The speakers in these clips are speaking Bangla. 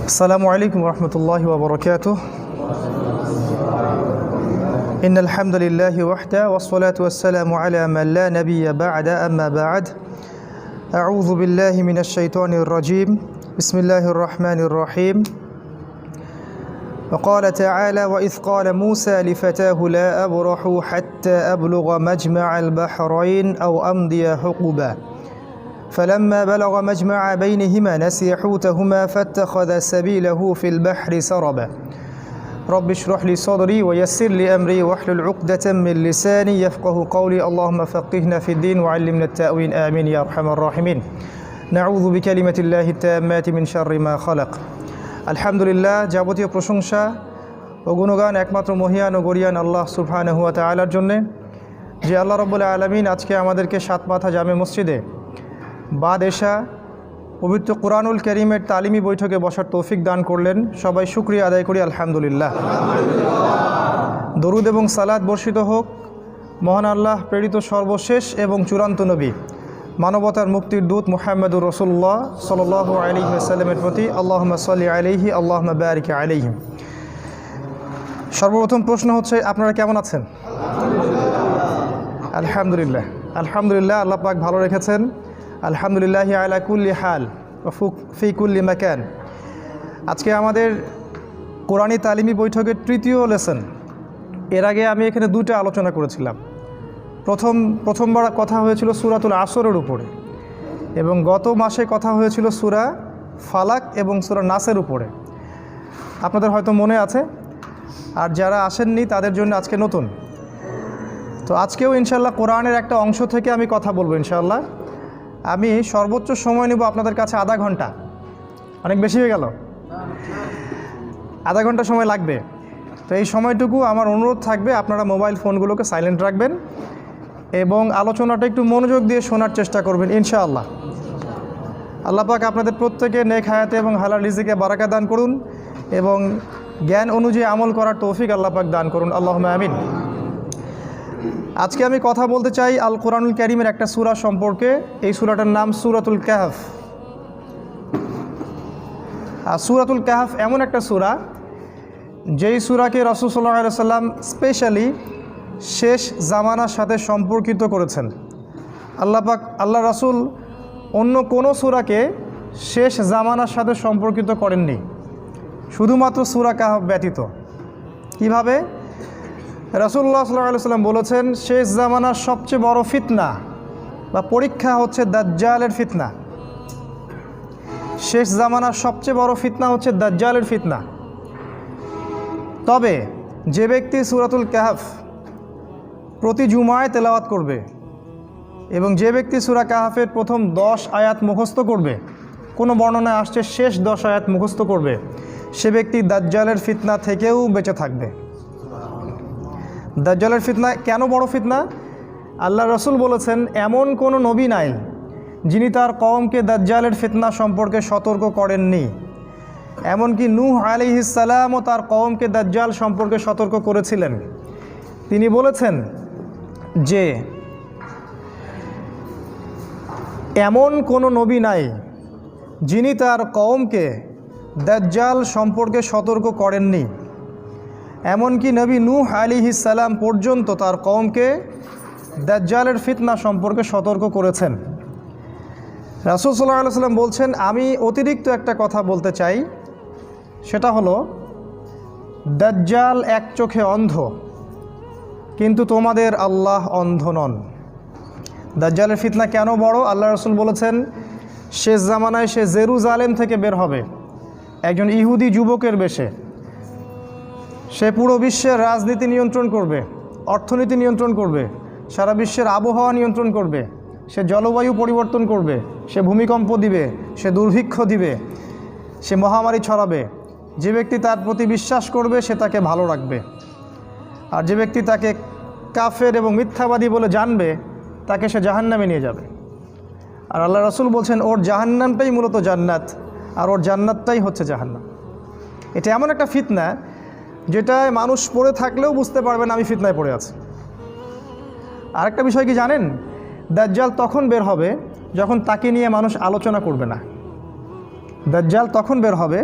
السلام عليكم ورحمة الله وبركاته. إن الحمد لله وحده والصلاة والسلام على من لا نبي بعد أما بعد أعوذ بالله من الشيطان الرجيم بسم الله الرحمن الرحيم. وقال تعالى وإذ قال موسى لفتاه لا أبرح حتى أبلغ مجمع البحرين أو أمضي حقبا فلما بلغ مجمع بينهما نسي حوتهما فاتخذ سبيله في البحر سربا رب اشرح لي صدري ويسر لي أمري واحلل عقدة من لساني يفقه قولي اللهم فقهنا في الدين وعلمنا التأويل آمين يا أرحم الراحمين. نعوذ بكلمة الله التامات من شر ما خلق. আলহামদুলিল্লাহ, যাবতীয় প্রশংসা ও গুণগান একমাত্র মহিয়ান ও গরিয়ান আল্লাহ সুবহানাহু ওয়া তাআলার জন্যে, যে আল্লাহ রাব্বুল আলামিন আজকে আমাদেরকে সাত মাথা জামে মসজিদে বাদ-এশা পবিত্র কুরআনুল কারীমের তালিমি বৈঠকে বসার তৌফিক দান করলেন। সবাই শুকরিয়া আদায় করি আলহামদুলিল্লাহ। দরুদ এবং সালাত বর্ষিত হোক মহান আল্লাহ প্রেরিত সর্বশেষ এবং চূড়ান্ত নবী মানবতার মুক্তির দূত মুহাম্মদুর রাসূলুল্লাহ সাল্লাল্লাহু আলাইহি ওয়াসাল্লামের প্রতি আল্লাহুম্মা সাল্লি আলাইহি আল্লাহুম্মা বারিক আলাইহি। সর্বপ্রথম প্রশ্ন হচ্ছে, আপনারা কেমন আছেন? আলহামদুলিল্লাহ, আলহামদুলিল্লাহ, আল্লাহ পাক ভালো রেখেছেন। আলহামদুলিল্লাহি আলা কুল্লি হাল ওয়া ফি কুল্লি মাকান। আজকে আমাদের কোরআনী তালিমি বৈঠকের তৃতীয় লেসন। এর আগে আমি এখানে দুটো আলোচনা করেছিলাম। প্রথমবার কথা হয়েছিল সূরাতুল আসরের উপরে, এবং গত মাসে কথা হয়েছিল সূরা ফালাক এবং সূরা নাসের উপরে। আপনাদের হয়তো মনে আছে, আর যারা আসেননি তাদের জন্য আজকে নতুন। তো আজকেও ইনশাল্লাহ কোরআনের একটা অংশ থেকে আমি কথা বলবো ইনশাল্লাহ। আমি সর্বোচ্চ সময় নেব আপনাদের কাছে আধা ঘন্টা। অনেক বেশি হয়ে গেল? আধা ঘন্টা সময় লাগবে। তো এই সময়টুকু আমার অনুরোধ থাকবে, আপনারা মোবাইল ফোনগুলোকে সাইলেন্ট রাখবেন এবং আলোচনাটা একটু মনোযোগ দিয়ে শোনার চেষ্টা করবেন ইনশাআল্লাহ। আল্লাহ পাক আপনাদের প্রত্যেকে নেক হায়াতে এবং হালাল রিজিকে বারাকা দান করুন এবং জ্ঞান অনুযায়ী আমল করার তৌফিক আল্লাহ পাক দান করুন, আল্লাহুম্মা আমিন। আজকে আমি কথা বলতে চাই আল কোরআনুল কারীমের একটা সূরা সম্পর্কে। এই সূরাটার নাম সূরাতুল কাহফ। আর সূরাতুল কাহফ এমন একটা সূরা, যেই সূরাকে রাসূল সাল্লাল্লাহু আলাইহি ওয়াসাল্লাম স্পেশালি শেষ জামানার সাথে সম্পর্কিত করেছেন। আল্লাহ রাসূল অন্য কোনো সূরাকে শেষ জামানার সাথে সম্পর্কিত করেননি, শুধুমাত্র সূরা কাহফ ব্যতীত। কিভাবে? রাসূলুল্লাহ সাল্লাল্লাহু আলাইহি ওয়াসাল্লাম বলেছেন, শেষ জামানার সবচেয়ে বড় ফিতনা বা পরীক্ষা হচ্ছে দাজ্জালের ফিতনা। শেষ জামানার সবচেয়ে বড় ফিতনা হচ্ছে দাজ্জালের ফিতনা। তবে যে ব্যক্তি সূরাতুল কাহফ প্রতি জুমায় তেলাওয়াত করবে এবং যে ব্যক্তি সূরা কাহফের প্রথম 10 আয়াত মুখস্থ করবে, কোনো বর্ণনায় আসছে শেষ 10 আয়াত মুখস্থ করবে, সে ব্যক্তি দাজ্জালের ফিতনা থেকেও বেঁচে থাকবে। দাজ্জালের ফিতনা কেন বড় ফিতনা? আল্লাহ রাসূল বলেছেন, এমন কোনো নবী নাই যিনি তার কওমকে দাজ্জালের ফিতনা সম্পর্কে সতর্ক করেননি। এমনকি নূহ আলাইহিস সালামও তার কওমকে দাজ্জাল সম্পর্কে সতর্ক করেছিলেন। তিনি বলেছেন যে এমন কোনো নবী নাই যিনি তার কওমকে দাজ্জাল সম্পর্কে সতর্ক করেননি। এমনকি নবী নূহ আলাইহিস সালাম পর্যন্ত তার কওমকে দাজ্জালের ফিতনা সম্পর্কে সতর্ক করেছেন। রাসূল সাল্লাল্লাহু আলাইহি ওয়াসাল্লাম বলছেন, আমি অতিরিক্ত একটা কথা বলতে চাই, সেটা হলো দাজ্জাল এক চোখে অন্ধ, কিন্তু তোমাদের আল্লাহ অন্ধ নন। দাজ্জালের ফিতনা কেন বড়? আল্লাহ রাসূল বলেছেন, শেষ জামানায় সে জেরুজালেম থেকে বের হবে একজন ইহুদি যুবকের বেশে। সে পুরো বিশ্বের রাজনীতি নিয়ন্ত্রণ করবে, অর্থনীতি নিয়ন্ত্রণ করবে, সারা বিশ্বের আবহাওয়া নিয়ন্ত্রণ করবে, সে জলবায়ু পরিবর্তন করবে, সে ভূমিকম্প দিবে, সে দুর্ভিক্ষ দিবে, সে মহামারী ছড়াবে। যে ব্যক্তি তার প্রতি বিশ্বাস করবে সে তাকে ভালো রাখবে, আর যে ব্যক্তি তাকে কাফের এবং মিথ্যাবাদী বলে জানবে তাকে সে জাহান্নামে নিয়ে যাবে। আর আল্লাহ রাসূল বলছেন, ওর জাহান্নামটাই মূলত জান্নাত, আর ওর জান্নাতটাই হচ্ছে জাহান্নাম। এটা এমন একটা ফিতনা যেটায় মানুষ পড়ে থাকলেও বুঝতে পারবে না আমি ফিতনায় পড়ে আছি। আরেকটা বিষয় কি জানেন? দাজ্জাল তখন বের হবে যখন তাকে নিয়ে মানুষ আলোচনা করবে না। দাজ্জাল তখন বের হবে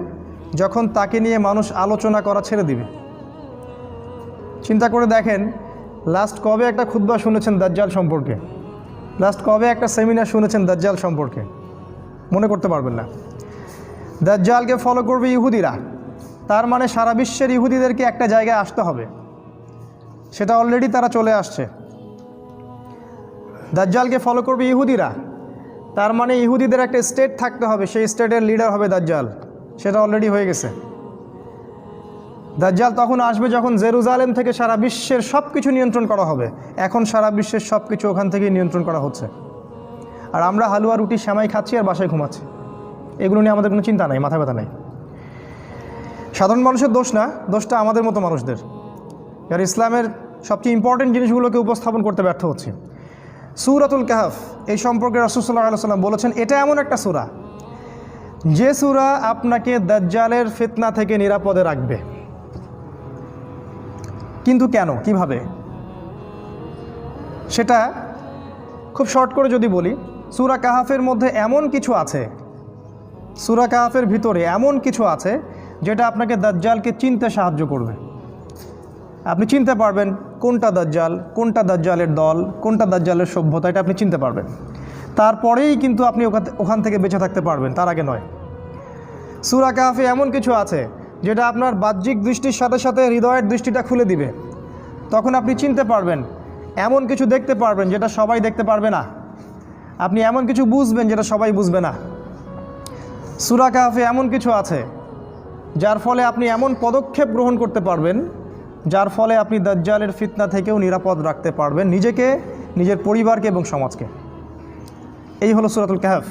যখন তাকে নিয়ে মানুষ আলোচনা করা ছেড়ে দিবে। চিন্তা করে দেখেন, লাস্ট কবে একটা খুতবা শুনেছেন দাজ্জাল সম্পর্কে? লাস্ট কবে একটা সেমিনার শুনেছেন দাজ্জাল সম্পর্কে? মনে করতে পারবেন না। দাজ্জালকে ফলো করবে ইহুদিরা, তার মানে সারা বিশ্বের ইহুদিদেরকে একটা জায়গায় আসতে হবে, সেটা অলরেডি তারা চলে আসছে। দাজ্জালকে ফলো করবে ইহুদিরা, তার মানে ইহুদিদের একটা স্টেট থাকতে হবে, সেই স্টেটের লিডার হবে দাজ্জাল, সেটা অলরেডি হয়ে গেছে। দাজ্জাল তখন আসবে যখন জেরুজালেম থেকে সারা বিশ্বের সব কিছু নিয়ন্ত্রণ করা হবে। এখন সারা বিশ্বের সব কিছু ওখান থেকেই নিয়ন্ত্রণ করা হচ্ছে, আর আমরা হালুয়া রুটি সেমাই খাচ্ছি আর বাসায় ঘুমাচ্ছি। এগুলো নিয়ে আমাদের কোনো চিন্তা নাই, মাথা ব্যথা নাই। সাধারণ মানুষের দোষ না, দোষটা আমাদের মতো মানুষদের, আর ইসলামের সবচেয়ে ইম্পর্টেন্ট জিনিসগুলোকে উপস্থাপন করতে ব্যর্থ হচ্ছে। সূরাতুল কাহফ, এই সম্পর্কে রাসূল সাল্লাল্লাহু আলাইহি ওয়াসাল্লাম বলেছেন, এটা এমন একটা সূরা যে সূরা আপনাকে দাজ্জালের ফিতনা থেকে নিরাপদে রাখবে। কিন্তু কেন, কিভাবে, সেটা খুব শর্ট করে যদি বলি, সূরা কাহফের মধ্যে এমন কিছু আছে, সূরা কাহফের ভিতরে এমন কিছু আছে যেটা আপনাকে দাজ্জালকে চিনতে সাহায্য করবে। আপনি চিনতে পারবেন কোনটা দাজ্জাল, কোনটা দাজ্জালের দল, কোনটা দাজ্জালের সভ্যতা, এটা আপনি চিনতে পারবেন। তারপরেই কিন্তু আপনি ওখান থেকে বেঁচে থাকতে পারবেন, তার আগে নয়। সূরা কাহফে এমন কিছু আছে যেটা আপনার বাহ্যিক দৃষ্টির সাথে সাথে হৃদয়ের দৃষ্টিটা খুলে দিবে। তখন আপনি চিনতে পারবেন, এমন কিছু দেখতে পারবেন যেটা সবাই দেখতে পারবে না। আপনি এমন কিছু বুঝবেন যেটা সবাই বুঝবে না। সূরা কাহফে এমন কিছু আছে যার ফলে আপনি এমন পদক্ষেপ গ্রহণ করতে পারবেন যার ফলে আপনি দাজ্জালের ফিতনা থেকেও নিরাপদ রাখতে পারবেন নিজেকে, নিজের পরিবারকে এবং সমাজকে। এই হলো সূরাতুল কাহফ।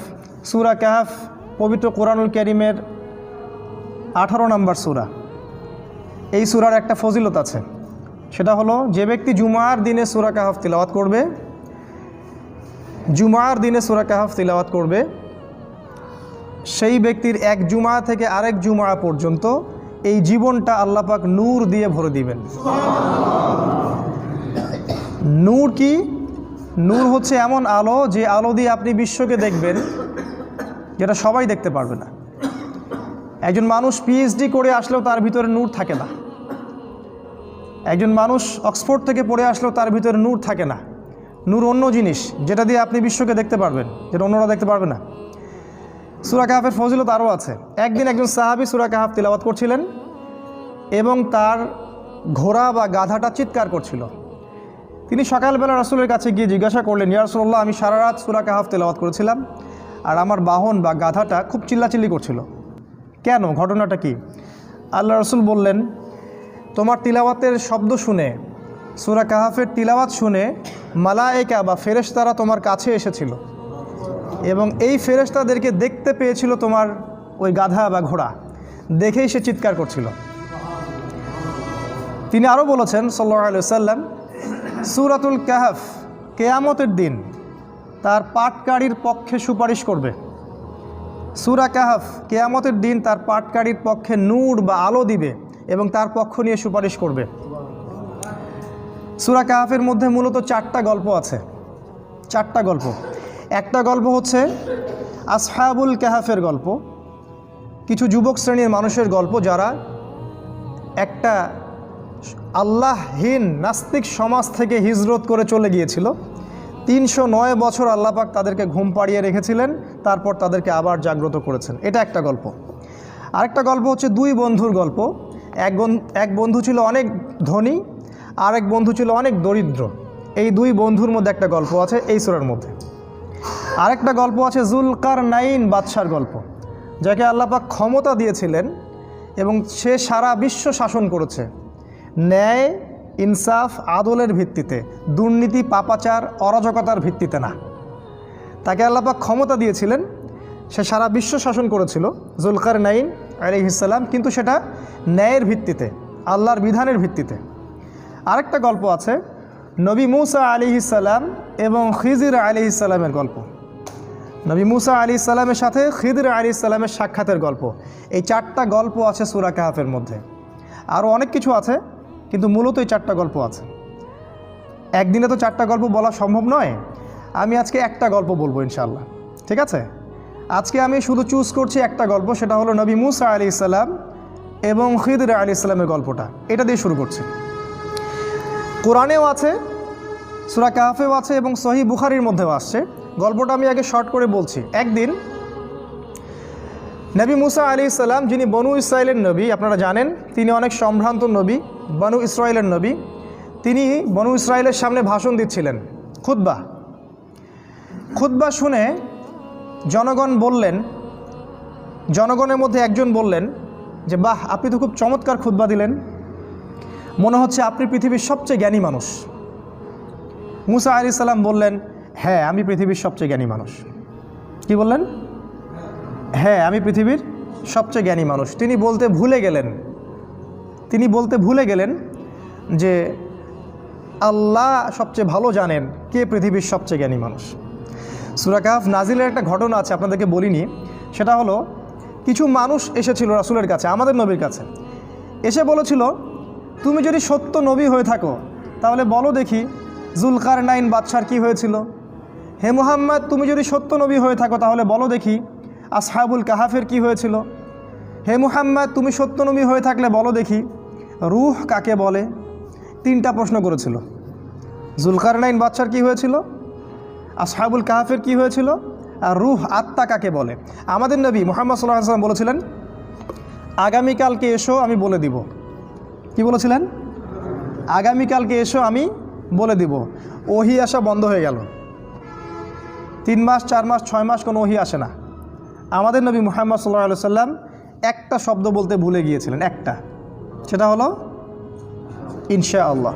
সূরা কাহফ পবিত্র কোরআনুল কারীমের 18 নম্বর সূরা। এই সূরার একটা ফজিলত আছে, সেটা হলো যে ব্যক্তি জুমার দিনে সূরা কাহফ তিলাওয়াত করবে, জুমার দিনে সূরা কাহফ তিলাওয়াত করবে, সেই ব্যক্তির এক জুমা থেকে আরেক জুমা পর্যন্ত এই জীবনটা আল্লাহ পাক নূর দিয়ে ভরে দিবেন। নূর কি? নূর হচ্ছে এমন আলো যে আলো দিয়ে আপনি বিশ্বকে দেখবেন যেটা সবাই দেখতে পারবে না। একজন মানুষ পিএইচডি করে আসলেও তার ভিতরে নূর থাকে না। একজন মানুষ অক্সফোর্ড থেকে পড়ে আসলেও তার ভিতরে নূর থাকে না। নূর অন্য জিনিস, যেটা দিয়ে আপনি বিশ্বকে দেখতে পারবেন, যেটা অন্যরা দেখতে পারবে না। সূরা কাহফের ফজিলত আরও আছে। একদিন একজন সাহাবী সূরা কাহফ তিলাওয়াত করছিলেন এবং তার ঘোড়া বা গাধাটা চিৎকার করছিল। তিনি সকালবেলা রাসূলের কাছে গিয়ে জিজ্ঞাসা করলেন, ইয়া রাসূলুল্লাহ, আমি সারা রাত সূরা কাহফ তিলাওয়াত করেছিলাম আর আমার বাহন বা গাধাটা খুব চিল্লাচিল্লি করছিল, কেন, ঘটনাটা কি? আল্লাহ রাসূল বললেন, তোমার তিলাওয়াতের শব্দ শুনে, সূরা কাহফের তিলাওয়াত শুনে মালায়েকা বা ফেরেশতারা তোমার কাছে এসেছিল এবং এই ফেরেশতাদেরকে দেখতে পেয়েছিল তোমার ওই গাধা বা ঘোড়া, দেখেই সে চিৎকার করছিল। তিনি আরও বলেছেন সাল্লাল্লাহু আলাইহি ওয়াসাল্লাম, সূরাতুল কাহফ কিয়ামতের দিন তার পাঠকারীর পক্ষে সুপারিশ করবে। সূরা কাহফ কিয়ামতের দিন তার পাঠকারীর পক্ষে নূর বা আলো দিবে এবং তার পক্ষ নিয়ে সুপারিশ করবে। সূরা কাহফের মধ্যে মূলত 4টা গল্প আছে, 4টা গল্প। একটা গল্প হচ্ছে আসহাবুল কাহফের গল্প, কিছু যুবক শ্রেণীর মানুষের গল্প যারা একটা আল্লাহহীন নাস্তিক সমাজ থেকে হিজরত করে চলে গিয়েছিল। 309 বছর আল্লাহ পাক তাদেরকে ঘুম পাড়িয়ে রেখেছিলেন, তারপর তাদেরকে আবার জাগ্রত করেছেন। এটা একটা গল্প। আরেকটা গল্প হচ্ছে 2 বন্ধুর গল্প। এক বন্ধু ছিল অনেক ধনী, আরেক বন্ধু ছিল অনেক দরিদ্র। এই 2 বন্ধুর মধ্যে একটা গল্প আছে এই সূরার মধ্যে। আরেকটা গল্প আছে যুলকারনাইন বাদশার গল্প, যাকে আল্লাহ পাক ক্ষমতা দিয়েছিলেন এবং সে সারা বিশ্ব শাসন করেছে ন্যায়, ইনসাফ, আদলের ভিত্তিতে, দুর্নীতি, পাপাচার, অরাজকতার ভিত্তিতে না। তাকে আল্লাহ পাক ক্ষমতা দিয়েছিলেন, সে সারা বিশ্ব শাসন করেছিল, যুলকারনাইন আলাইহিস সালাম, কিন্তু সেটা ন্যায়ের ভিত্তিতে, আল্লাহর বিধানের ভিত্তিতে। আরেকটা গল্প আছে নবী মূসা আলাইহিস সালাম এবং খিজির আলাইহিস সালামের গল্প। নবী মূসা আলাইহিস সালামের সাথে খিজির আলাইহিস সালামের সাক্ষাতের গল্প। এই 4টা গল্প আছে সূরা কাহফের মধ্যে। আরও অনেক কিছু আছে, কিন্তু মূলত এই 4টা গল্প আছে। একদিনে তো 4টা গল্প বলা সম্ভব নয়। আমি আজকে একটা গল্প বলবো ইনশাআল্লাহ, ঠিক আছে? আজকে আমি শুধু চুজ করছি একটা গল্প, সেটা হলো নবী মুসা আলাইহিস সালাম এবং খিদর আলাইহিস সালামের গল্পটা। এটা দিয়ে শুরু করছি। কোরআনেও আছে, সূরা কাহফেও আছে এবং সহিহ বুখারীর মধ্যেও আসছে। গল্পটা আমি আগে শর্ট করে বলছি। একদিন নবী মুসা আলাইহিস সালাম, যিনি বনু ইসরায়েলের নবী, আপনারা জানেন তিনি অনেক সম্ভ্রান্ত নবী, বনু ইসরায়েলের নবী। তিনি বনু ইসরায়েলের সামনে ভাষণ দিচ্ছিলেন, খুতবা শুনে জনগণের মধ্যে একজন বললেন যে বাহ, আপনি তো খুব চমৎকার খুতবা দিলেন, মনে হচ্ছে আপনি পৃথিবীর সবচেয়ে জ্ঞানী মানুষ। মুসা আলাইহিস সালাম বললেন, হ্যাঁ আমি পৃথিবীর সবচেয়ে জ্ঞানী মানুষ। কি বললেন? হ্যাঁ আমি পৃথিবীর সবচেয়ে জ্ঞানী মানুষ। তিনি বলতে ভুলে গেলেন যে আল্লাহ সবচেয়ে ভালো জানেন কে পৃথিবীর সবচেয়ে জ্ঞানী মানুষ। সূরা কাহফ নাজিলের একটা ঘটনা আছে, আপনাদেরকে বলিনি। সেটা হলো, কিছু মানুষ এসেছিল রাসূলের কাছে, আমাদের নবীর কাছে, এসে বলেছিল, তুমি যদি সত্য নবী হয়ে থাকো তাহলে বলো দেখি জুলকারনাইন বাদশার কি হয়েছিল। হে মুহাম্মদ, তুমি যদি সত্য নবী হয়ে থাকো তাহলে বলো দেখি আসহাবুল কাহাফের কি হয়েছিল। হে মুহাম্মদ, তুমি সত্য নবী হয়ে থাকলে বলো দেখি রূহ কাকে বলে। 3টা প্রশ্ন করেছিল। জুলকারনাইন বাদশার কি হয়েছিল, আসহাবুল কাহাফের কি হয়েছিল, আর রূহ আত্মা কাকে বলে। আমাদের নবী মুহাম্মদ সাল্লাল্লাহু আলাইহি ওয়াসাল্লাম বলেছিলেন, আগামীকালকে এসো আমি বলে দিব। কি বলেছিলেন? আগামীকালকে এসো আমি বলে দিব। ওহি আসা বন্ধ হয়ে গেল। 3 মাস 4 মাস 6 মাস কোনো ওহি আসে না। আমাদের নবী মুহাম্মদ সাল্লাল্লাহু আলাইহি ওয়াসাল্লাম একটা শব্দ বলতে ভুলে গিয়েছিলেন, একটা, সেটা হলো ইনশাআল্লাহ।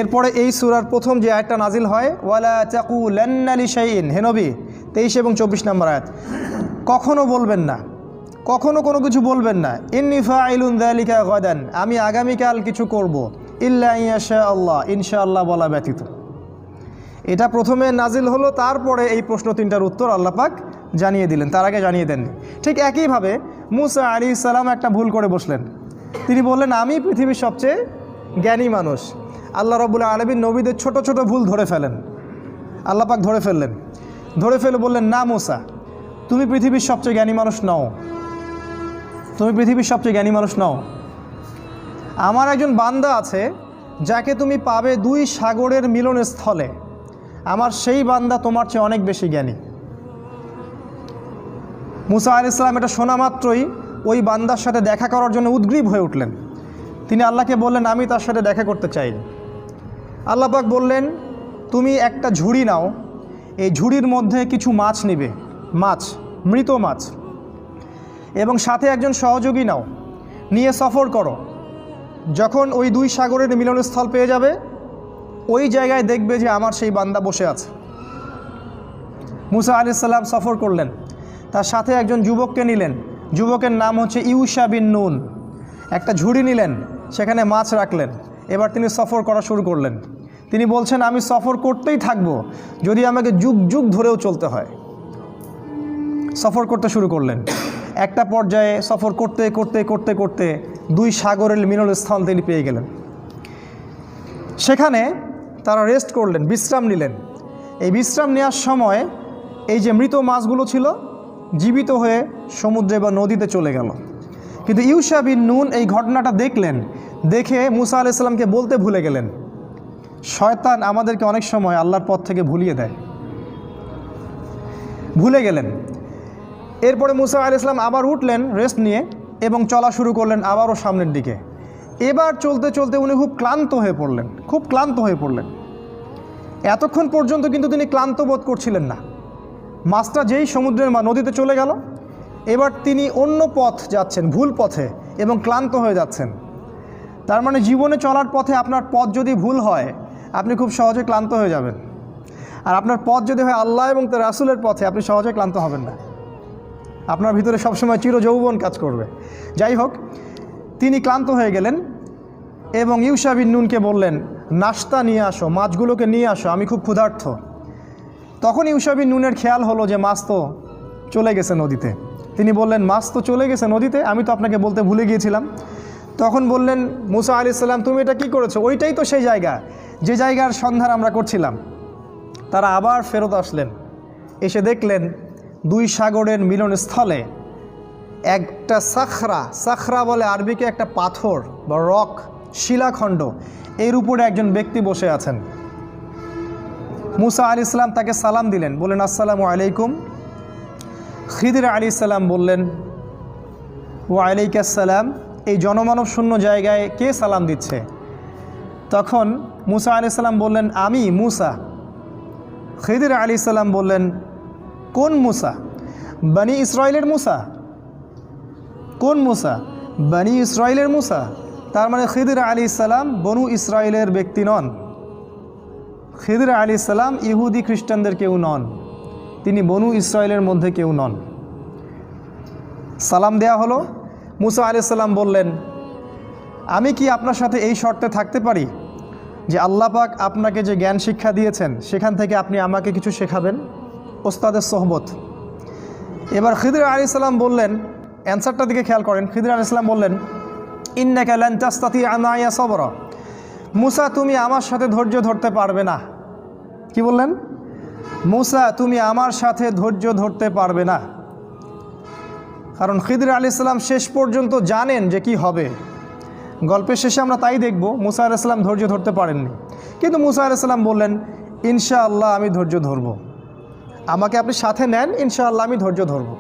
এরপরে এই সূরার প্রথম যে আয়াতটা নাজিল হয়, ওয়ালা তাকুলান্না লিশাইইন, হে নবী 23 এবং 24 নম্বর আয়াত, কখনো বলবেন না, কখনো কোনো কিছু বলবেন না, ইন্নী ফাইলুন যালিকা গাদান, আমি আগামীকাল কিছু করব, ইল্লা ইনশাআল্লাহ, ইনশাআল্লাহ বলা ব্যতীত। এটা প্রথমে নাজিল হলো, তারপরে এই প্রশ্ন 3টার উত্তর আল্লাহ পাক জানিয়ে দিলেন, তার আগে জানিয়ে দেননি। ঠিক একইভাবে মুসা আলাইহিস সালাম একটা ভুল করে বসলেন। তিনি বললেন, আমি পৃথিবীর সবচেয়ে জ্ঞানী মানুষ। আল্লাহ রাব্বুল আলামিন নবীদের ছোট ছোট ভুল ধরে ফেলেন, আল্লাহ পাক ধরে ফেলে বললেন, না মুসা, তুমি পৃথিবীর সবচেয়ে জ্ঞানী মানুষ নও, তুমি পৃথিবীর সবচেয়ে জ্ঞানী মানুষ নও। আমার একজন বান্দা আছে যাকে তুমি পাবে 2 সাগরের মিলনস্থলে, আমার সেই বান্দা তোমার চেয়ে অনেক বেশি জ্ঞানী। মুসা আলাইহিস সালাম এটা শোনা মাত্রই ওই বান্দার সাথে দেখা করার জন্য উদ্গ্রীব হয়ে উঠলেন। তিনি আল্লাহকে বললেন, আমি তার সাথে দেখা করতে চাই। আল্লাহ পাক বললেন, তুমি একটা ঝুড়ি নাও, এই ঝুড়ির মধ্যে কিছু মাছ নিবে, মৃত মাছ, এবং সাথে একজন সহযোগী নাও, নিয়ে সফর করো। যখন ওই 2 সাগরের মিলনস্থল পেয়ে যাবে, ওই জায়গায় দেখবে যে আমার সেই বান্দা বসে আছে। মুসা আলাইহিস সালাম সফর করলেন, তার সাথে একজন যুবককে নিলেন, যুবকের নাম হচ্ছে ইউশা বিন নুন। একটা ঝুড়ি নিলেন, সেখানে মাছ রাখলেন। এবার তিনি সফর করা শুরু করলেন। তিনি বলছেন, আমি সফর করতেই থাকবো, যদি আমাকে যুগ যুগ ধরেও চলতে হয়। সফর করতে শুরু করলেন। একটা পর্যায়ে সফর করতে করতে করতে করতে 2 সাগরের মিলনস্থল তিনি পেয়ে গেলেন। সেখানে তারা রেস্ট করলেন, বিশ্রাম নিলেন। এই বিশ্রাম নেওয়ার সময় এই যে মৃত মাছগুলো ছিল জীবিত হয়ে সমুদ্রে বা নদীতে চলে গেল। কিন্তু ইউশা বিন নুন এই ঘটনাটা দেখলেন, দেখে মুসা আলাইহিস সালামকে বলতে ভুলে গেলেন। শয়তান আমাদেরকে অনেক সময় আল্লাহর পথ থেকে ভুলে গেলেন। এরপরে মুসা আলাইহিস সালাম আবার উঠলেন রেস্ট নিয়ে এবং চলা শুরু করলেন আবারও সামনের দিকে। এবার চলতে চলতে উনি খুব ক্লান্ত হয়ে পড়লেন। এতক্ষণ পর্যন্ত কিন্তু তিনি ক্লান্ত বোধ করছিলেন না। মাছটা যেই সমুদ্রের নদীতে চলে গেল, এবার তিনি অন্য পথ যাচ্ছেন, ভুল পথে, এবং ক্লান্ত হয়ে যাচ্ছেন। তার মানে জীবনে চলার পথে আপনার পথ যদি ভুল হয়, আপনি খুব সহজে ক্লান্ত হয়ে যাবেন। আর আপনার পথ যদি হয় আল্লাহ এবং তার রাসূলের পথে, আপনি সহজে ক্লান্ত হবেন না। আপনার ভিতরে সবসময় চিরযৌবন কাজ করবে। যাই হোক, তিনি ক্লান্ত হয়ে গেলেন এবং ইউশা বিন নুনকে বললেন, নাশতা নিয়ে আসো, মাছগুলোকে নিয়ে আসো, আমি খুব ক্ষুধার্ত। তখন ইউশা বিন নুনের খেয়াল হলো যে মাছ তো চলে গেছে নদীতে। তিনি বললেন, মাছ তো চলে গেছে নদীতে, আমি তো আপনাকে বলতে ভুলে গিয়েছিলাম। তখন বললেন মুসা আলাইহিস সালাম, তুমি এটা কি করেছো? ওইটাই তো সেই জায়গা, যে জায়গার সন্ধান আমরা করছিলাম। তারা আবার ফেরত আসলেন, এসে দেখলেন দুই সাগরের মিলনস্থলে একটা সাখরা বলে আরবিকে একটা পাথর বা রক, শিলাখণ্ড, এর উপরে একজন ব্যক্তি বসে আছেন। মুসা আলাইহিস সালাম তাকে সালাম দিলেন, বললেন আসসালামু আলাইকুম। খিদির আলাইহিস সালাম বললেন ওয়া আলাইকাস সালাম। এই জনমানব শূন্য জায়গায় কে সালাম দিচ্ছে? তখন মুসা আলাইহিস সালাম বললেন আমি মুসা। খিদির আলাইহিস সালাম বললেন কোন মুসা? বনি ইসরাইলের মুসা। কোন মুসা? বনি ইসরাইলের মুসা। তার মানে খিদির আলাইহিস সালাম বনু ইসরাইলের ব্যক্তি নন। খিদির আলাইহিস সালাম ইহুদি খ্রিস্টানদের কেউ নন, তিনি বনু ইসরাইলের মধ্যে কেউ নন। সালাম দেয়া হলো। মুসা আলাইহিস সালাম বললেন আমি কি আপনার সাথে এই শর্তে থাকতে পারি যে আল্লাহ পাক আপনাকে যে জ্ঞান শিক্ষা দিয়েছেন সেখান থেকে আপনি আমাকে কিছু শেখাবেন? ওস্তাদের সোহবত। এবার খিদির আলাইহিস সালাম বললেন, অ্যান্সারটার দিকে খেয়াল করেন, খিদির আলাইহিস সালাম বললেন ইন্নাকা লান তাস্তাতিআ মাইয়া সাবরা। মুসা তুমি আমার সাথে ধৈর্য ধরতে পারবে না। কি বললেন? মুসা তুমি আমার সাথে ধৈর্য ধরতে পারবে না। কারণ খিদির আলাইহিস সালাম শেষ পর্যন্ত জানেন যে কি হবে। গল্পের শেষে আমরা তাই দেখব, মুসা আলাইহিস সালাম ধৈর্য ধরতে পারেননি, কিন্তু মুসা আলাইহিস সালাম বললেন ইনশাআল্লাহ আমি ধৈর্য ধরব, আমাকে আপনি সাথে নেন, ইনশাআল্লাহ আমি ধৈর্য ধরব।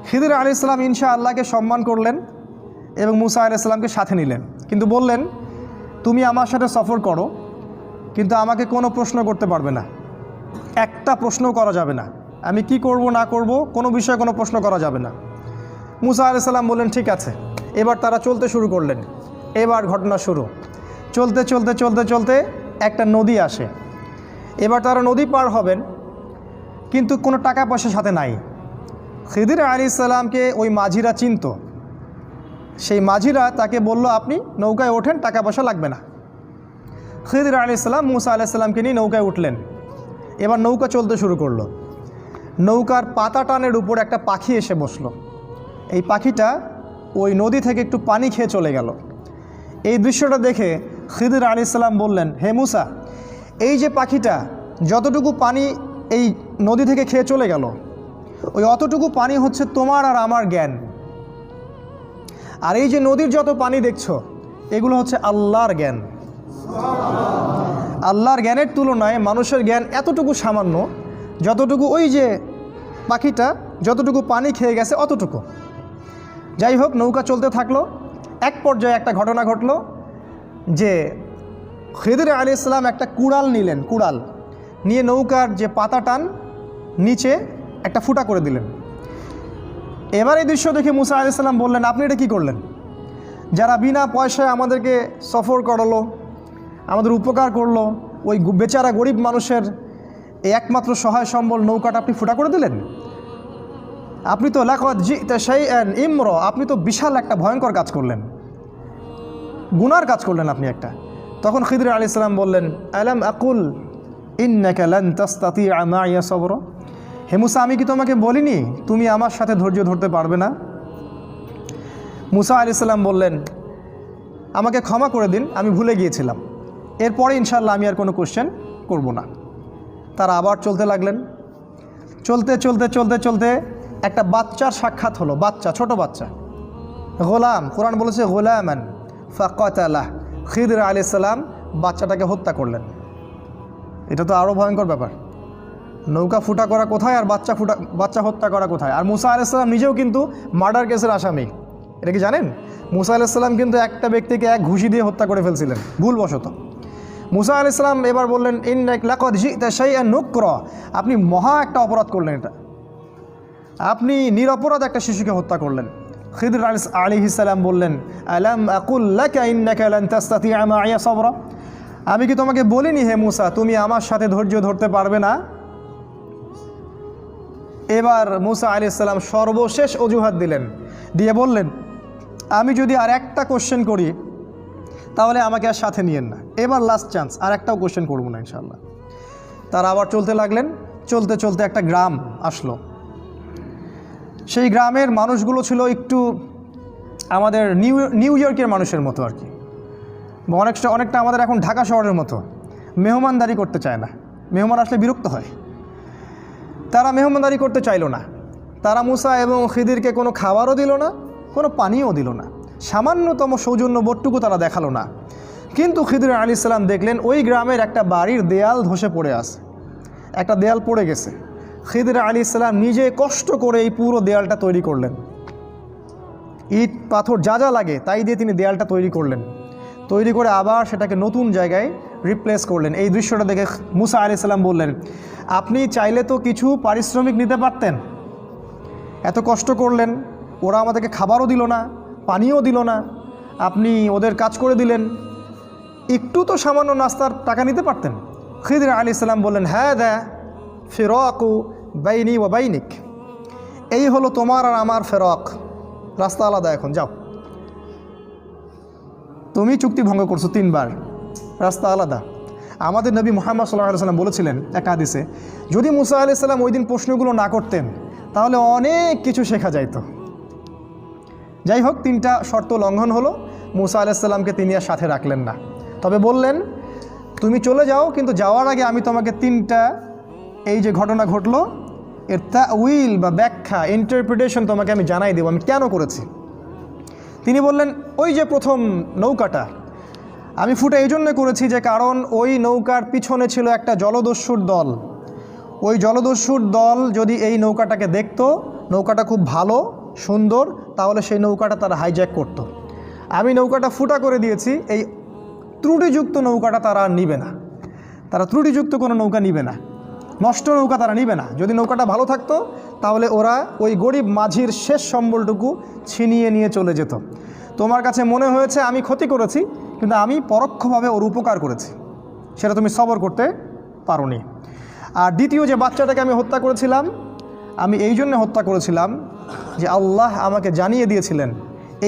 খিদির আলাইহিস সালাম ইনশাআল্লাহকে সম্মান করলেন এবং মুসা আলাইহিস সালামকে সাথে নিলেন, কিন্তু বললেন তুমি আমার সাথে সফর করো, কিন্তু আমাকে কোনো প্রশ্ন করতে পারবে না, একটা প্রশ্নও করা যাবে না, আমি কি করব না করব কোনো বিষয়ে কোনো প্রশ্ন করা যাবে না। মুসা আলাইহিস সালাম বললেন ঠিক আছে। এবার তারা চলতে শুরু করলেন। এবার ঘটনা শুরু। চলতে চলতে চলতে চলতে একটা নদী আসে। এবার তারা নদী পার হবেন, কিন্তু কোনো টাকা পয়সা সাথে নাই। খিদির আলাইহিস সালামকে ওই মাঝিরা চিনত। সেই মাঝিরা তাকে বলল আপনি নৌকায় ওঠেন, টাকা পয়সা লাগবে না। খিদির আলাইহিস সালাম মুসা আলাইহিস সালামকে নিয়ে নৌকায় উঠলেন। এবার নৌকা চলতে শুরু করলো। নৌকার পাতা টানের উপর একটা পাখি এসে বসলো। এই পাখিটা ওই নদী থেকে একটু পানি খেয়ে চলে গেল। এই দৃশ্যটা দেখে খিদির আলাইহিস সালাম বললেন হে মুসা, এই যে পাখিটা যতটুকু পানি এই নদী থেকে খেয়ে চলে গেল, ওই অতটুকু পানি হচ্ছে তোমার আর আমার জ্ঞান। আর এই যে নদীর যত পানি দেখছো এগুলো হচ্ছে আল্লাহর জ্ঞান। আল্লাহর জ্ঞানের তুলনায় মানুষের জ্ঞান এতটুকু সামান্য, যতটুকু ওই যে পাখিটা যতটুকু পানি খেয়ে গেছে অতটুকু। যাই হোক, নৌকা চলতে থাকলো। এক পর্যায়ে একটা ঘটনা ঘটলো যে খিদির আলাইহিস সালাম একটা কুড়াল নিলেন। কুড়াল নিয়ে নৌকার যে পাতা টান নিচে একটা ফুটা করে দিলেন। এবার এই দৃশ্য দেখে মুসা আলাইহিস সালাম বললেন আপনি এটা কী করলেন? যারা বিনা পয়সায় আমাদেরকে সফর করালো, আমাদের উপকার করলো, ওই বেচারা গরিব মানুষের এই একমাত্র সহায় সম্বল নৌকাটা আপনি ফুটা করে দিলেন। আপনি তো লাকাদ জিতা শাইআন ইমরা, আপনি তো বিশাল একটা ভয়ঙ্কর কাজ করলেন, গুনার কাজ করলেন আপনি একটা। তখন খিদির আলাইহিস সালাম বললেন আলাম আকুল ইন্নাকা লান তাস্তাতিআ মাইয়া সাবরা। হে মুসা, আমি কি তোমাকে বলিনি তুমি আমার সাথে ধৈর্য ধরতে পারবে না? মুসা আলাইহিস সালাম বললেন আমাকে ক্ষমা করে দিন, আমি ভুলে গিয়েছিলাম, এরপরে ইনশাআল্লাহ আমি আর কোনো কোশ্চেন করব না। তারা আবার চলতে লাগলেন। চলতে চলতে চলতে চলতে একটা বাচ্চার সাক্ষাৎ হলো। বাচ্চা, ছোট বাচ্চা, গোলাম। কোরআন বলেছে গোলামান ফাকাতালাহ। খিদির আলাইহিস সালাম বাচ্চাটাকে হত্যা করলেন। এটা তো আরও ভয়ঙ্কর ব্যাপার। নৌকা ফুটা করা কোথায় আর বাচ্চা হত্যা করা কোথায়? আর মুসা আলাইহিস সালাম নিজেও কিন্তু মার্ডার কেসের আসামি। এটা কি জানেন? মুসা আলাইহিস সালাম কিন্তু একটা ব্যক্তিকে এক ঘুষি দিয়ে হত্যা করে ফেলছিলেন ভুলবশত। মুসা আলাইহিস সালাম এবার বললেন ইন্নাকা লাকাদ জিতা শাইআন নুকরা, আপনি মহা একটা অপরাধ করলেন, এটা আপনি নিরপরাধ একটা শিশুকে হত্যা করলেন। খিদির আলাইহিস সালাম বললেন আলাম আকুল লাকা ইন্নাকা লান তাস্তাতিআ মাইয়া সাবরা, আমি কি তোমাকে বলিনি হে মুসা তুমি আমার সাথে ধৈর্য ধরতে পারবে না? এবার মুসা আলাইহিস সালাম সর্বশেষ অজুহাত দিলেন, দিয়ে বললেন আমি যদি আর একটা কোশ্চেন করি তাহলে আমাকে আর সাথে নিয়েন না, এবার লাস্ট চান্স, আর একটাও কোশ্চেন করবো না ইনশাআল্লাহ। তারা আবার চলতে লাগলেন। চলতে চলতে একটা গ্রাম আসলো। সেই গ্রামের মানুষগুলো ছিল একটু আমাদের নিউ ইয়র্কের মানুষের মতো আর কি, অনেকটা আমাদের এখন ঢাকা শহরের মতো, মেহমানদারি করতে চায় না, মেহমান আসলে বিরক্ত হয়। তারা মেহমানদারি করতে চাইল না। তারা মুসা এবং খিদিরকে কোনো খাবারও দিল না, কোনো পানিও দিল না, সামান্যতম সৌজন্য বোধটুকু তারা দেখালো না। কিন্তু খিদির আলাইহিস সালাম দেখলেন ওই গ্রামের একটা বাড়ির দেয়াল ধসে পড়ে আছে, একটা দেয়াল পড়ে গেছে। খিদির আলাইহিস সালাম নিজে কষ্ট করে এই পুরো দেয়ালটা তৈরি করলেন, ইট পাথর যা যা লাগে তাই দিয়ে তিনি দেয়ালটা তৈরি করলেন। তৈরি করে আবার সেটাকে নতুন জায়গায় রিপ্লেস করলেন। এই দৃশ্যটা দেখে মুসা আলাইহিস সালাম বললেন, আপনি চাইলে তো কিছু পারিশ্রমিক নিতে পারতেন, এত কষ্ট করলেন, ওরা আমাদেরকে খাবারও দিল না, পানিও দিল না, আপনি ওদের কাজ করে দিলেন, একটু তো সামান্য নাস্তার টাকা নিতে পারতেন। খিদির আলাইহিস সালাম বললেন, হ্যাঁ দা ফিরাকু বাইনি ওয়া বাইনিক, এই হলো তোমার আর আমার ফেরক, রাস্তা আলাদা, এখন যাও, তুমি চুক্তি ভঙ্গ করছো 3 বার, রাস্তা আলাদা। আমাদের নবী মুহাম্মদ সাল্লাল্লাহু আলাইহি ওয়াসাল্লাম বলেছিলেন এক হাদিসে, যদি মুসা আলাইহিস সালাম ওই দিন প্রশ্নগুলো না করতেন তাহলে অনেক কিছু শেখা যাইতো। যাই হোক, 3টা শর্ত লঙ্ঘন হলো, মুসা আলাইহিস সালামকে তিনি আর সাথে রাখলেন না, তবে বললেন তুমি চলে যাও, কিন্তু যাওয়ার আগে আমি তোমাকে 3টা এই যে ঘটনা ঘটলো এর তাউইল বা ব্যাখ্যা, ইন্টারপ্রিটেশন তোমাকে আমি জানাই দেবো আমি কেন করেছি। তিনি বললেন, ওই যে প্রথম নৌকাটা আমি ফুটা এই জন্য করেছি যে কারণ ওই নৌকার পিছনে ছিল একটা জলদস্যুর দল। ওই জলদস্যুর দল যদি এই নৌকাটাকে দেখতো, নৌকাটা খুব ভালো সুন্দর, তাহলে সেই নৌকাটা তারা হাইজ্যাক করত। আমি নৌকাটা ফুটা করে দিয়েছি, এই ত্রুটিযুক্ত নৌকাটা তারা আর নিবে না, তারা ত্রুটিযুক্ত কোনো নৌকা নিবে না, নষ্ট নৌকা তারা নিবে না। যদি নৌকাটা ভালো থাকতো তাহলে ওরা ওই গরিব মাঝির শেষ সম্বলটুকু ছিনিয়ে নিয়ে চলে যেত। তোমার কাছে মনে হয়েছে আমি ক্ষতি করেছি, কিন্তু আমি পরোক্ষভাবে ওর উপকার করেছি, সেটা তুমি সবর করতে পারোনি। আর দ্বিতীয় যে বাচ্চাটাকে আমি হত্যা করেছিলাম, আমি এই জন্য হত্যা করেছিলাম যে আল্লাহ আমাকে জানিয়ে দিয়েছিলেন